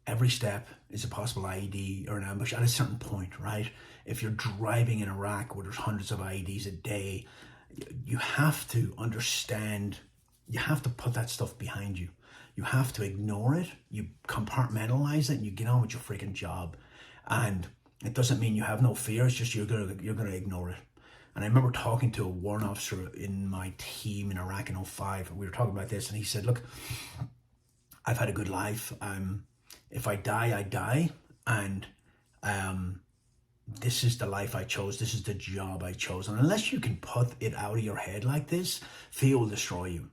every step is a possible IED or an ambush at a certain point, right? If you're driving in Iraq where there's hundreds of IEDs a day, you have to understand, you have to put that stuff behind you. You have to ignore it, you compartmentalize it, and you get on with your freaking job. And it doesn't mean you have no fear, it's just you're gonna ignore it. And I remember talking to a warrant officer in my team in Iraq in 2005, and we were talking about this, and he said, look, I've had a good life. If I die, I die. And this is the life I chose. This is the job I chose. And unless you can put it out of your head like this, fear will destroy you.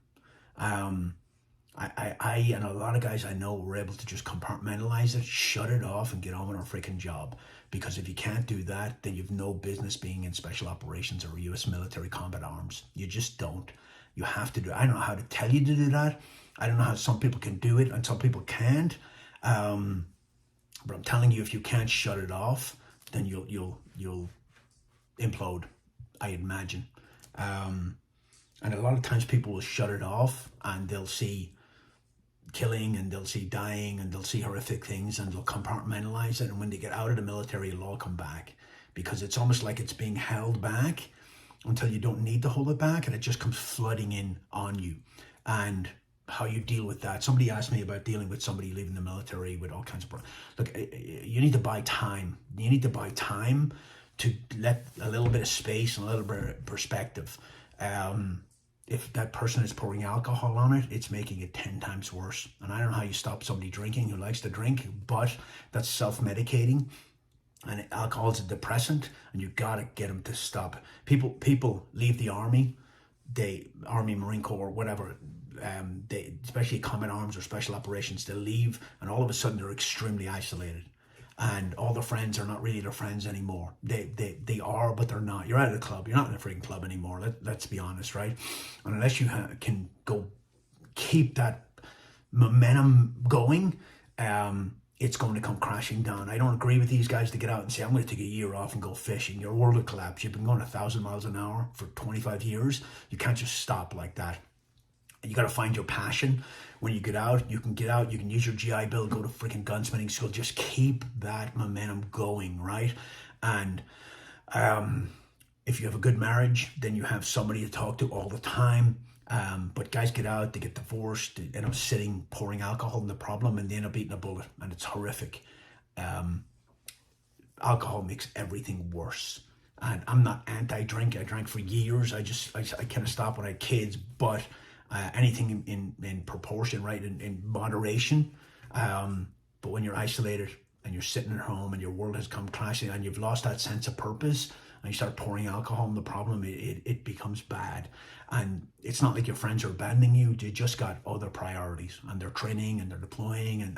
I and a lot of guys I know were able to just compartmentalize it, shut it off, and get on with our freaking job. Because if you can't do that, then you've no business being in special operations or U.S. military combat arms. You just don't. You have to do it. I don't know how to tell you to do that. I don't know how some people can do it and some people can't. But I'm telling you, if you can't shut it off, then you'll implode, I imagine. And a lot of times people will shut it off and they'll see killing and they'll see dying and they'll see horrific things and they'll compartmentalize it. And when they get out of the military, it'll all come back, because it's almost like it's being held back until you don't need to hold it back, and it just comes flooding in on you. And how you deal with that. Somebody asked me about dealing with somebody leaving the military with all kinds of look, you need to buy time. You need to buy time to let a little bit of space and a little bit of perspective. If that person is pouring alcohol on it, it's making it 10 times worse. And I don't know how you stop somebody drinking who likes to drink, but that's self-medicating. And alcohol is a depressant, and you gotta get them to stop. People leave the army, Army, Marine Corps, whatever, they, especially combat arms or special operations, they leave, and all of a sudden they're extremely isolated. And all their friends are not really their friends anymore. They are, but they're not. You're out of the club. You're not in a freaking club anymore. Let's be honest, right? And unless you can go keep that momentum going, it's going to come crashing down. I don't agree with these guys to get out and say, I'm going to take a year off and go fishing. Your world will collapse. You've been going 1,000 miles an hour for 25 years. You can't just stop like that. You got to find your passion. When you get out, you can use your GI Bill, go to freaking gunsmithing school. Just keep that momentum going, right? And if you have a good marriage, then you have somebody to talk to all the time. But guys get out, they get divorced, they end up sitting, pouring alcohol in the problem, and they end up eating a bullet, and it's horrific. Alcohol makes everything worse. And I'm not anti-drink. I drank for years. I kind of stopped when I had kids, but anything in proportion, right, in moderation. But when you're isolated and you're sitting at home and your world has come crashing and you've lost that sense of purpose and you start pouring alcohol in the problem, it becomes bad. And it's not like your friends are abandoning you. You just got other priorities, and they're training and they're deploying, and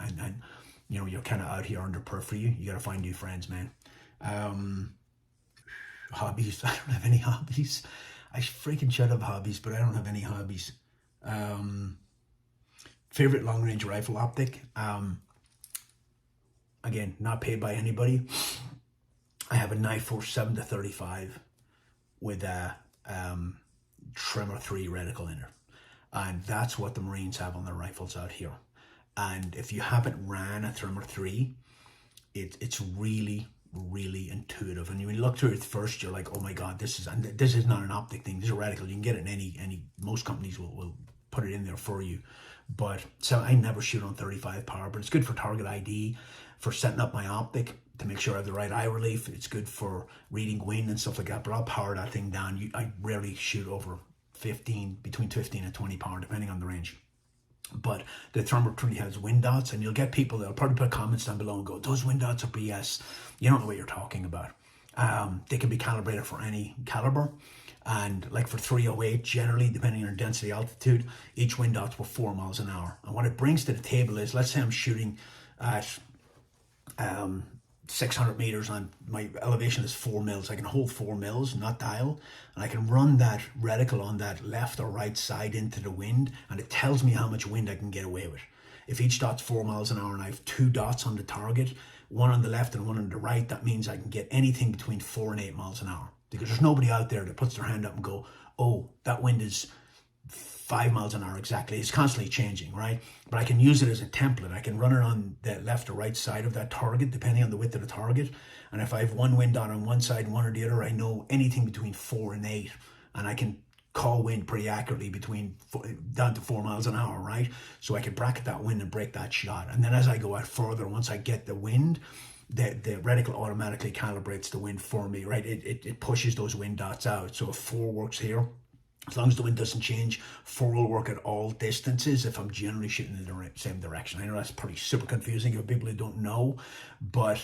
you know, you're kind of out here under periphery. You got to find new friends, man. Hobbies. I don't have any hobbies. I freaking should have hobbies, but I don't have any hobbies. Favorite long range rifle optic. Again, not paid by anybody. I have a knife for 7-35 with a trimmer 3 reticle in it, and that's what the Marines have on their rifles out here. And if you haven't ran a trimmer 3, it's really intuitive. And when you look through it first, you're like, oh my god, this is not an optic thing. This is a reticle. You can get it in most companies will put it in there for you. But so I never shoot on 35 power, but it's good for target ID, for setting up my optic to make sure I have the right eye relief. It's good for reading wind and stuff like that, but I'll power that thing down. I rarely shoot over between 15 and 20 power, depending on the range. But the thermal 3 has wind dots, and you'll get people that'll probably put comments down below and go, those wind dots are BS. You don't know what you're talking about. They can be calibrated for any caliber. And like for 308, generally, depending on your density altitude, each wind dots were 4 miles an hour. And what it brings to the table is, let's say I'm shooting at 600 meters and my elevation is 4 mils. I can hold 4 mils, not dial, and I can run that reticle on that left or right side into the wind, and it tells me how much wind I can get away with. If each dot's 4 miles an hour and I have 2 dots on the target, one on the left and one on the right, that means I can get anything between 4 and 8 miles an hour. Because there's nobody out there that puts their hand up and go, oh, that wind is 5 miles an hour exactly. It's constantly changing, right? But I can use it as a template. I can run it on the left or right side of that target, depending on the width of the target. And if I have one wind dot on one side and one or the other, I know anything between 4 and 8. And I can call wind pretty accurately down to 4 miles an hour, right? So I can bracket that wind and break that shot. And then as I go out further, once I get the wind, the reticle automatically calibrates the wind for me, right? It pushes those wind dots out. So if 4 works here, as long as the wind doesn't change, 4 will work at all distances if I'm generally shooting in the same direction. I know that's pretty super confusing for people who don't know, but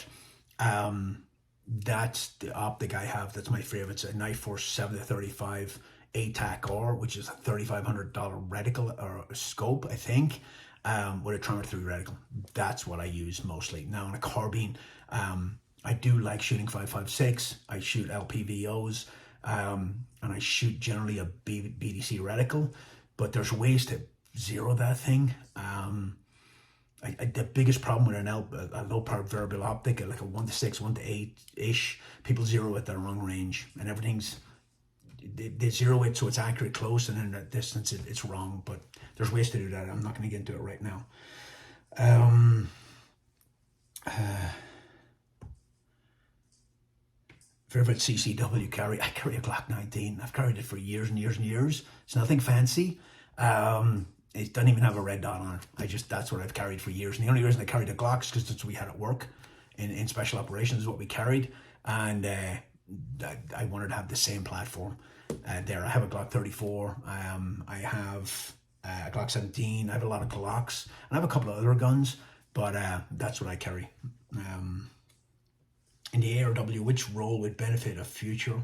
that's the optic I have. That's my favorite. It's a Knife Force 7-35 ATAC-R, which is a $3,500 reticle or scope, I think, with a trimmer 3 reticle. That's what I use mostly. Now on a carbine, I do like shooting 5.56. I shoot LPVOs. and I shoot generally a BDC reticle, but there's ways to zero that thing. The biggest problem with a low power variable optic, like a 1:6, 1:8-ish, people zero at the wrong range, and everything's, they zero it so it's accurate close, and then at distance it's wrong. But there's ways to do that. I'm not going to get into it right now. Favorite CCW carry? I carry a Glock 19. I've carried it for years and years and years. It's nothing fancy. It doesn't even have a red dot on it. That's what I've carried for years. And the only reason I carried a Glock is because that's what we had at work. In special operations is what we carried. And I wanted to have the same platform. There, I have a Glock 34. I have a Glock 17. I have a lot of Glocks. And I have a couple of other guns, but that's what I carry. In the ARW, which role would benefit a future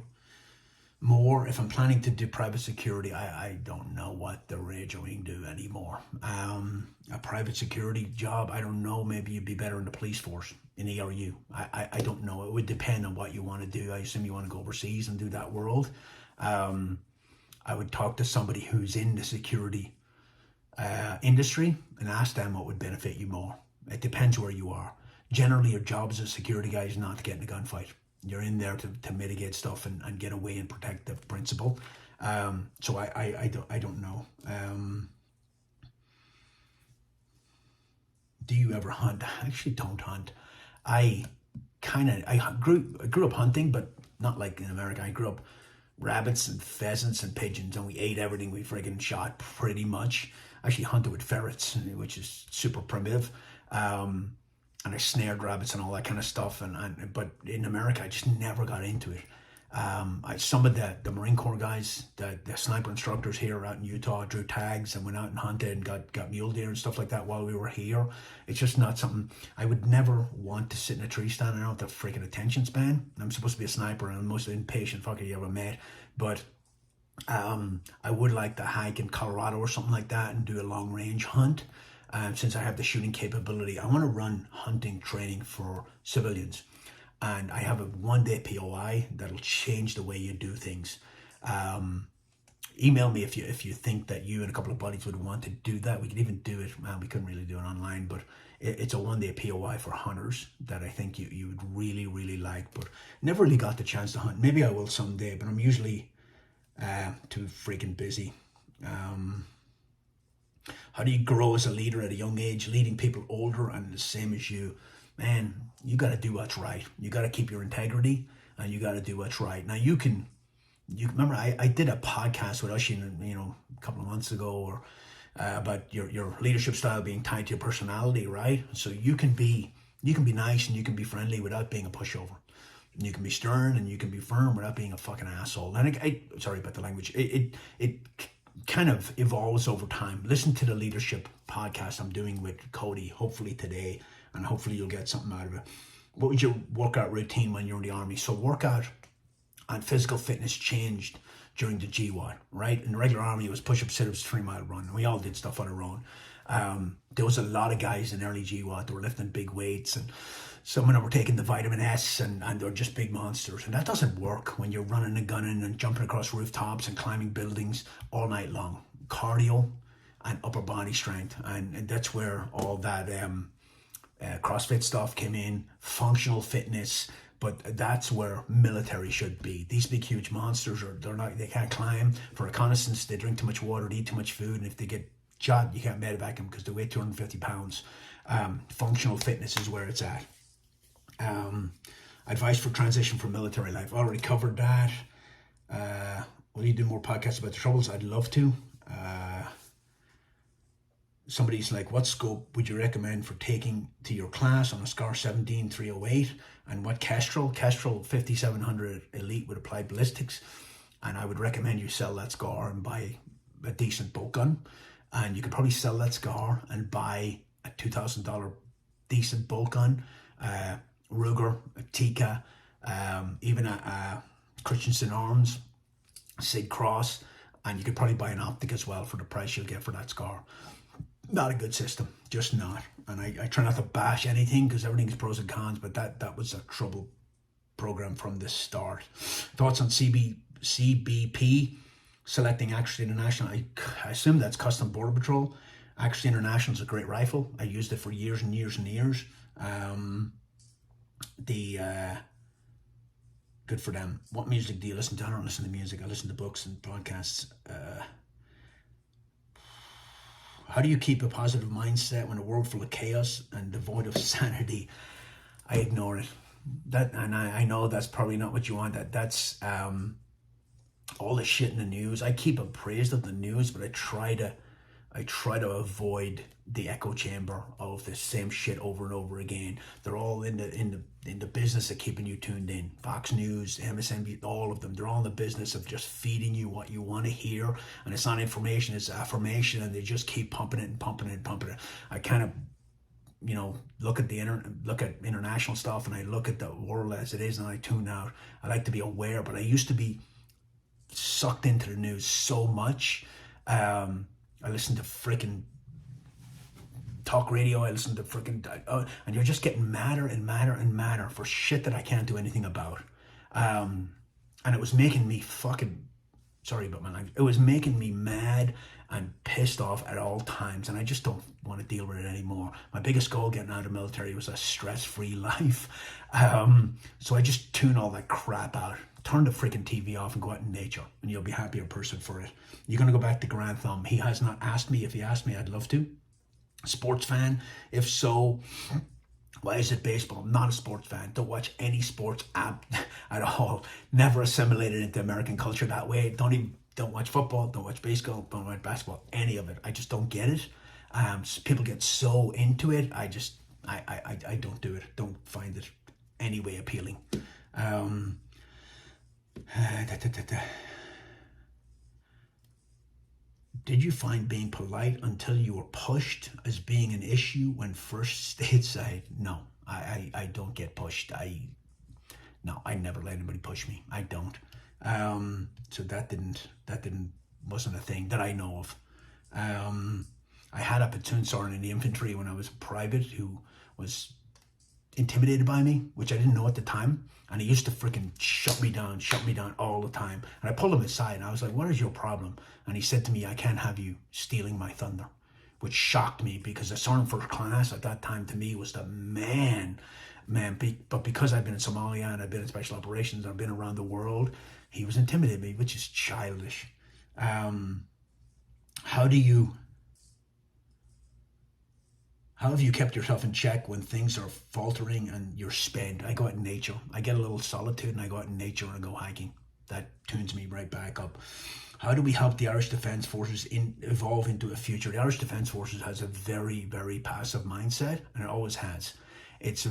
more? If I'm planning to do private security, I don't know what the radioing do anymore. A private security job, I don't know, maybe you'd be better in the police force, in ERU. I don't know. It would depend on what you want to do. I assume you want to go overseas and do that world. I would talk to somebody who's in the security industry and ask them what would benefit you more. It depends where you are. Generally, your job as a security guy is not to get in a gunfight. You're in there to mitigate stuff and get away and protect the principal. So I don't know. Do you ever hunt? I actually don't hunt. I grew up hunting, but not like in America. I grew up rabbits and pheasants and pigeons, and we ate everything we friggin' shot pretty much. I actually hunted with ferrets, which is super primitive. And I snared rabbits and all that kind of stuff. But in America, I just never got into it. Some of the Marine Corps guys, the sniper instructors here out in Utah, drew tags and went out and hunted and got mule deer and stuff like that while we were here. It's just not something I would never want to sit in a tree stand. I don't have the freaking attention span. I'm supposed to be a sniper and I'm the most impatient fucker you ever met. But I would like to hike in Colorado or something like that and do a long range hunt. Since I have the shooting capability, I want to run hunting training for civilians. And I have a 1-day POI that'll change the way you do things. Email me if you think that you and a couple of buddies would want to do that. We could even do it. Well, we couldn't really do it online, but it's a 1-day POI for hunters that I think you would really, really like. But never really got the chance to hunt. Maybe I will someday, but I'm usually too freaking busy. How do you grow as a leader at a young age, leading people older and the same as you? Man, you got to do what's right. You got to keep your integrity and you got to do what's right. Now you remember I did a podcast with Ushin, a couple of months ago, or about your leadership style being tied to your personality, right? So you can be nice and you can be friendly without being a pushover. You can be stern and you can be firm without being a fucking asshole. And sorry about the language. It kind of evolves over time. Listen to the leadership podcast I'm doing with Cody, hopefully today, and hopefully you'll get something out of it. What was your workout routine when you're in the army? So workout and physical fitness changed during the GWAT, right? In the regular army, it was push-ups, sit-ups, 3-mile run. We all did stuff on our own. There was a lot of guys in early GWAT that were lifting big weights, and some of them were taking the vitamin S, and they're just big monsters. And that doesn't work when you're running and gunning and jumping across rooftops and climbing buildings all night long. Cardio and upper body strength. And that's where all that CrossFit stuff came in, functional fitness. But that's where military should be. These big, huge monsters, they can't climb. For reconnaissance, they drink too much water, they eat too much food, and if they get shot, you can't medevac them because they weigh 250 pounds. Functional fitness is where it's at. Advice for transition from military life. Already covered that. Will you do more podcasts about the troubles? I'd love to. Somebody's like, what scope would you recommend for taking to your class on a SCAR 17-308? And what Kestrel 5700 Elite with applied ballistics? And I would recommend you sell that SCAR and buy a decent bolt gun. And you could probably sell that SCAR and buy a $2,000 decent bolt gun. Ruger, a Tikka, even a Christensen Arms, Sig Cross, and you could probably buy an optic as well for the price you'll get for that SCAR. Not a good system, just not. And I try not to bash anything because everything's pros and cons, but that was a trouble program from the start. Thoughts on CBP selecting Accuracy International? I assume that's Custom Border Patrol. Accuracy International is a great rifle. I used it for years and years and years. Good for them. What music do you listen to? I don't listen to music. I listen to books and podcasts. How do you keep a positive mindset when a world full of chaos and devoid of sanity? I ignore it. And I know that's probably not what you want. That's all the shit in the news. I keep appraised of the news, but I try to avoid the echo chamber of the same shit over and over again. They're all in the business of keeping you tuned in. Fox News, MSNBC, all of them. They're all in the business of just feeding you what you want to hear. And it's not information, it's affirmation, and they just keep pumping it and pumping it and pumping it. I kind of, look at international stuff, and I look at the world as it is, and I tune out. I like to be aware, but I used to be sucked into the news so much. I listen to freaking talk radio. I listen to freaking, and you're just getting madder and madder and madder for shit that I can't do anything about. And it was making me sorry about my language. It was making me mad and pissed off at all times, and I just don't want to deal with it anymore. My biggest goal getting out of the military was a stress-free life. So I just tune all that crap out. Turn the freaking TV off and go out in nature, and you'll be a happier person for it. You're going to go back to Grand Thumb. He has not asked me. If he asked me, I'd love to. Sports fan? If so, why is it baseball? I'm not a sports fan. Don't watch any sports app at all. Never assimilated into American culture that way. Don't watch football. Don't watch baseball. Don't watch basketball. Any of it. I just don't get it. People get so into it. I don't do it. Don't find it any way appealing. Did you find being polite until you were pushed as being an issue when first stateside? No, I don't get pushed. I never let anybody push me. I don't. So that wasn't a thing that I know of. I had a platoon sergeant in the infantry when I was a private who was intimidated by me, which I didn't know at the time. And he used to freaking shut me down all the time. And I pulled him aside and I was like, what is your problem? And he said to me, I can't have you stealing my thunder, which shocked me because the sergeant first class at that time to me was the man. But because I've been in Somalia and I've been in special operations, I've been around the world, he was intimidating me, which is childish. How have you kept yourself in check when things are faltering and you're spent? I go out in nature. I get a little solitude and I go out in nature and I go hiking. That tunes me right back up. How do we help the Irish Defence Forces evolve into a future? The Irish Defence Forces has a very, very passive mindset, and it always has. It's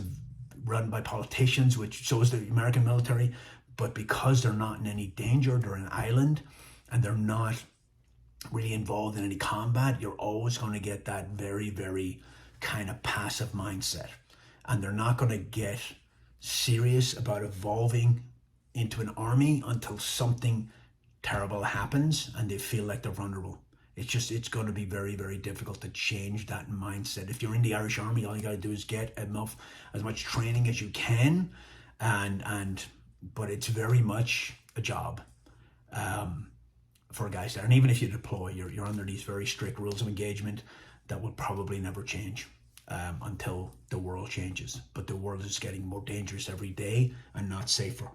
run by politicians, which so is the American military, but because they're not in any danger, they're an island, and they're not really involved in any combat, you're always going to get that very, very kind of passive mindset. And they're not going to get serious about evolving into an army until something terrible happens and they feel like they're vulnerable. It's going to be very, very difficult to change that mindset. If you're in the Irish Army, all you got to do is get as much training as you can, but it's very much a job for guys there. And even if you deploy, you're under these very strict rules of engagement that will probably never change until the world changes. But the world is getting more dangerous every day and not safer.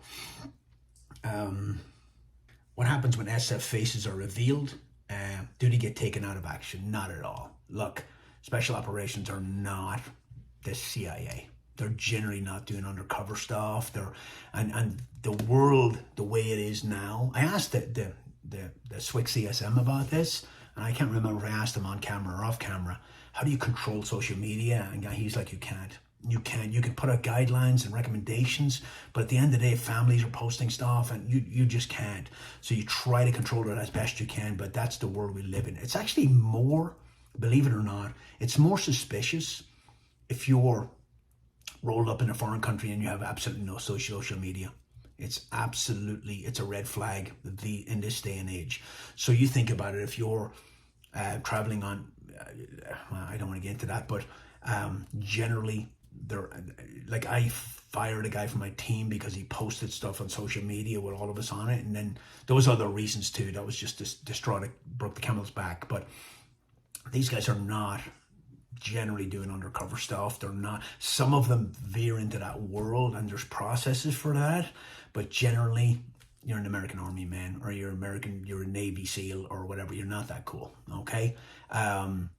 What happens when SF faces are revealed? Do they get taken out of action? Not at all. Look, special operations are not the CIA. They're generally not doing undercover stuff. And the world, the way it is now. I asked the SWIC CSM about this, and I can't remember if I asked him on camera or off camera. How do you control social media? And he's like, you can't. You can put out guidelines and recommendations, but at the end of the day, families are posting stuff and you just can't. So you try to control it as best you can, but that's the world we live in. It's actually more, believe it or not, it's more suspicious if you're rolled up in a foreign country and you have absolutely no social media. It's a red flag in this day and age. So you think about it, if you're traveling on, I don't want to get into that, but generally they're like, I fired a guy from my team because he posted stuff on social media with all of us on it, and then there was other reasons too. That was just distraught, it broke the camel's back. But these guys are not generally doing undercover stuff. They're not. Some of them veer into that world, and there's processes for that. But generally, you're an American Army man, or you're a Navy SEAL or whatever. You're not that cool, okay?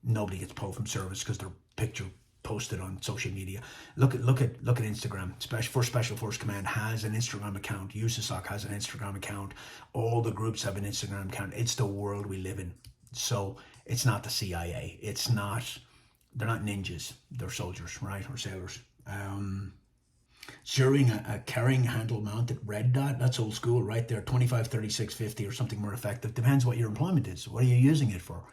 Nobody gets pulled from service because their picture posted on social media. Look at Instagram. Special Force Command has an Instagram account. USASOC has an Instagram account. All the groups have an Instagram account. It's the world we live in. So it's not the CIA. It's not. They're not ninjas. They're soldiers, right, or sailors. Zeroing a carrying handle mounted red dot, that's old school right there. 25, 36, 50 or something more effective. Depends what your employment is. What are you using it for?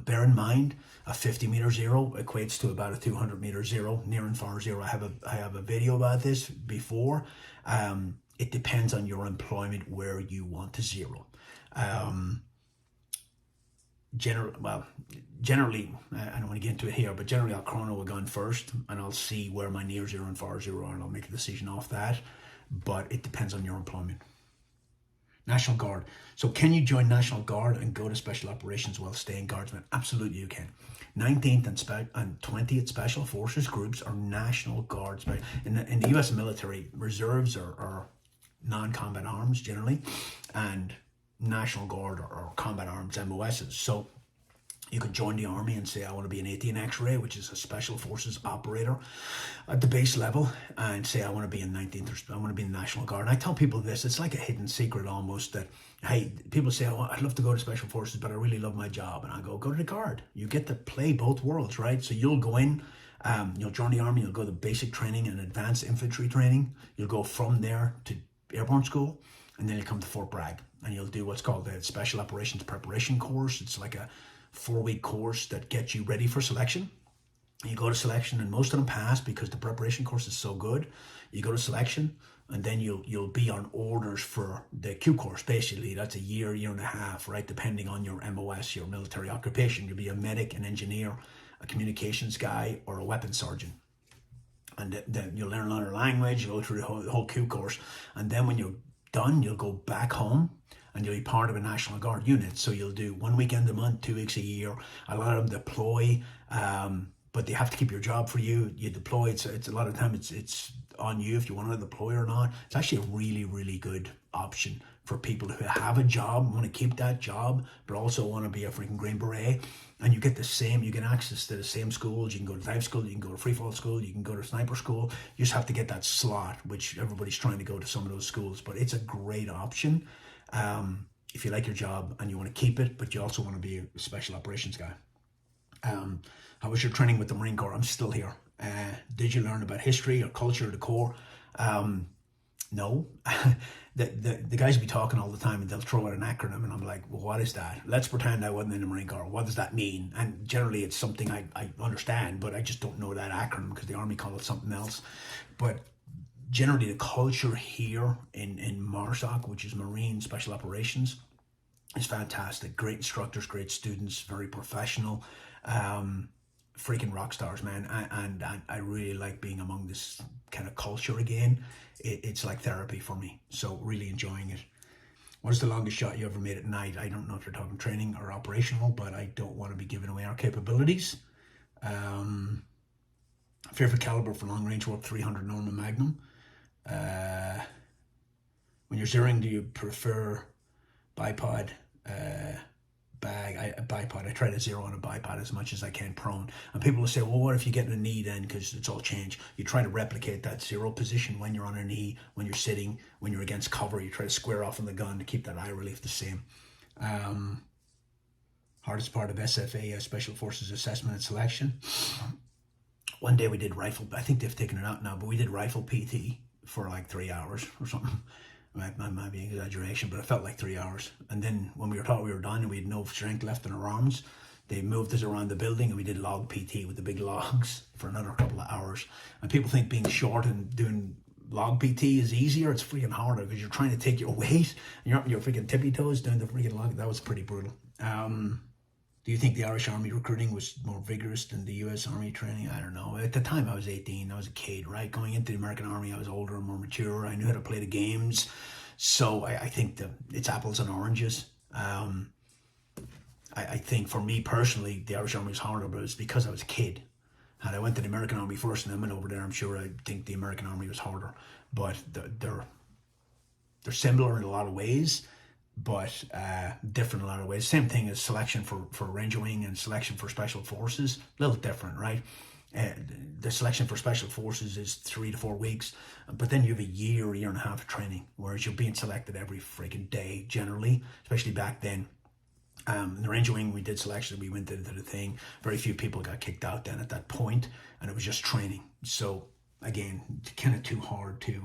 Bear in mind, a 50 meter zero equates to about a 200 meter zero, near and far zero. I have a video about this before. It depends on your employment where you want to zero. Generally, I don't want to get into it here, but generally I'll chrono a gun first, and I'll see where my near zero and far zero are, and I'll make a decision off that. But it depends on your employment. National Guard. So can you join National Guard and go to Special Operations while staying Guardsman? Absolutely you can. 19th and 20th Special Forces groups are National Guards. In the US military, reserves are non-combat arms generally, and National Guard or combat arms MOSs. So you can join the Army and say, I want to be an 18 X-ray, which is a Special Forces operator at the base level, and say, I want to be in 19th, or I want to be in the National Guard. And I tell people this, it's like a hidden secret almost, that, hey, people say, oh, I'd love to go to Special Forces, but I really love my job. And I go to the Guard. You get to play both worlds, right? So you'll go in, you'll join the Army, you'll go to basic training and advanced infantry training. You'll go from there to airborne school, and then you'll come to Fort Bragg, and you'll do what's called the Special Operations Preparation Course. It's like a 4-week course that gets you ready for selection. You go to selection, and most of them pass because the preparation course is so good. You go to selection, and then you'll be on orders for the Q course. Basically, that's a year and a half, right? Depending on your MOS, your military occupation. You'll be a medic, an engineer, a communications guy, or a weapons sergeant. And then you'll learn another language. You go through the whole Q course, and then when you're done, you'll go back home, and you'll be part of a National Guard unit. So you'll do 1 weekend a month, 2 weeks a year. A lot of them deploy, but they have to keep your job for you. You deploy. It's a lot of time. It's on you if you want to deploy or not. It's actually a really, really good option for people who have a job, want to keep that job, but also want to be a freaking Green Beret. And you get access to the same schools. You can go to dive school, you can go to free fall school, you can go to sniper school. You just have to get that slot, which everybody's trying to go to some of those schools. But it's a great option. If you like your job and you want to keep it, but you also want to be a special operations guy. How was your training with the Marine Corps? I'm still here. Did you learn about history or culture, the Corps? No. the guys will be talking all the time, and they'll throw out an acronym, and I'm like, well, what is that? Let's pretend I wasn't in the Marine Corps. What does that mean? And generally it's something I understand, but I just don't know that acronym because the Army call it something else. But generally the culture here in MARSOC, which is Marine Special Operations, is fantastic. Great instructors, great students, very professional, freaking rock stars, man. And I really like being among this kind of culture again. It's like therapy for me, so really enjoying it. What is the longest shot you ever made at night? I don't know if you're talking training or operational, but I don't want to be giving away our capabilities. Favorite caliber for long range work, 300 Norma Magnum. When you're zeroing, do you prefer bipod, bipod? I try to zero on a bipod as much as I can prone. And people will say, well, what if you get in a knee then? Because it's all changed. You try to replicate that zero position when you're on a knee, when you're sitting, when you're against cover. You try to square off on the gun to keep that eye relief the same. Hardest part of SFA, Special Forces Assessment and Selection. One day we did rifle, I think they've taken it out now, but we did rifle PT for like 3 hours or something. Might be an exaggeration, but it felt like 3 hours. And then when we were taught we were done and we had no strength left in our arms, they moved us around the building and we did log PT with the big logs for another couple of hours. And people think being short and doing log PT is easier. It's freaking harder because you're trying to take your weight and you're up on your freaking tippy toes doing the freaking log. That was pretty brutal. Do you think the Irish Army recruiting was more vigorous than the US Army training? I don't know. At the time, I was 18. I was a kid, right? Going into the American Army, I was older and more mature. I knew how to play the games. So I think that it's apples and oranges. I think for me personally, the Irish Army was harder, but it's because I was a kid. Had I went to the American Army first and then went over there, I'm sure I think the American Army was harder. But they're similar in a lot of ways, but different in a lot of ways. Same thing as selection for Ranger Wing and selection for Special Forces. A little different, right? The selection for Special Forces is 3 to 4 weeks, but then you have a year and a half of training, whereas you're being selected every freaking day generally, especially back then. In the Ranger Wing, we did selection, we went into the thing. Very few people got kicked out then at that point, and it was just training. So again, kind of too hard to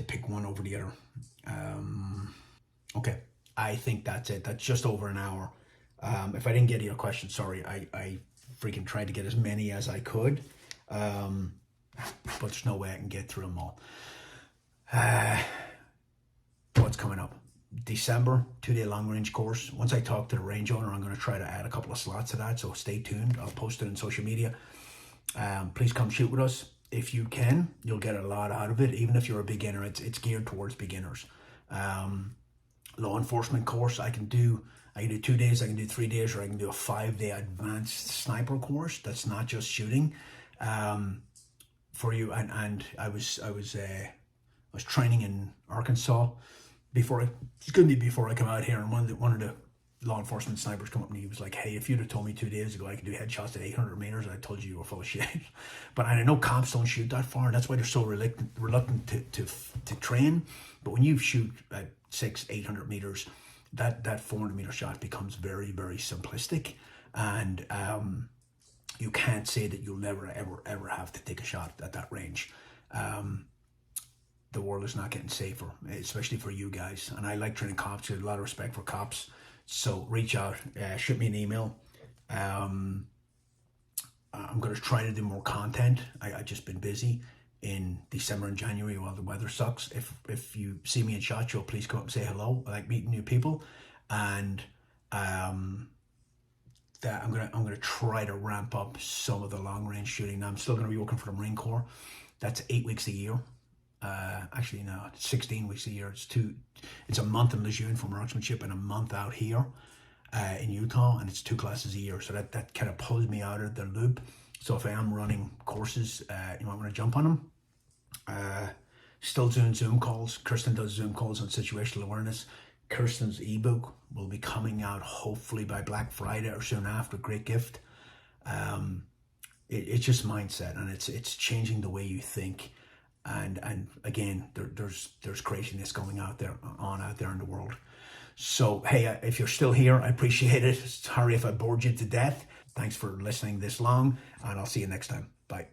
pick one over the other. Okay, I think that's it. That's just over an hour. If I didn't get your question, sorry. I freaking tried to get as many as I could, but there's no way I can get through them all. What's coming up? December, 2-day long range course. Once I talk to the range owner, I'm going to try to add a couple of slots to that, so stay tuned. I'll post it on social media. Please come shoot with us. If you can, you'll get a lot out of it. Even if you're a beginner, it's geared towards beginners. Law enforcement course, I can do 2 days, I can do 3 days, or I can do a 5-day advanced sniper course that's not just shooting for you. And I was training in Arkansas before I come out here, and one of the law enforcement snipers come up and he was like, "Hey, if you'd have told me 2 days ago I could do headshots at 800 meters, I told you were full of shit." But I know cops don't shoot that far, and that's why they're so reluctant to train. But when you shoot at 600-800 meters, that 400 meter shot becomes very, very simplistic, and you can't say that you'll never ever have to take a shot at that range. The world is not getting safer, especially for you guys. And I like training cops. I have a lot of respect for cops. So reach out, shoot me an email. I'm going to try to do more content. I've just been busy in December and January while the weather sucks. If you see me in SHOT Show, please come up and say hello. I like meeting new people. And that I'm gonna try to ramp up some of the long range shooting. Now I'm still going to be working for the Marine Corps. That's 8 weeks a year. Actually, no, 16 weeks a year. It's a month in Lejeune for marksmanship and a month out here in Utah, and it's 2 classes a year. So that kind of pulls me out of the loop. So if I am running courses, you might want to jump on them. Still doing Zoom calls. Kirsten does Zoom calls on situational awareness. Kirsten's ebook will be coming out hopefully by Black Friday or soon after. Great gift. It's just mindset, and it's changing the way you think. And again, there's craziness going out there in the world. So hey, if you're still here, I appreciate it. Sorry if I bored you to death. Thanks for listening this long, and I'll see you next time. Bye.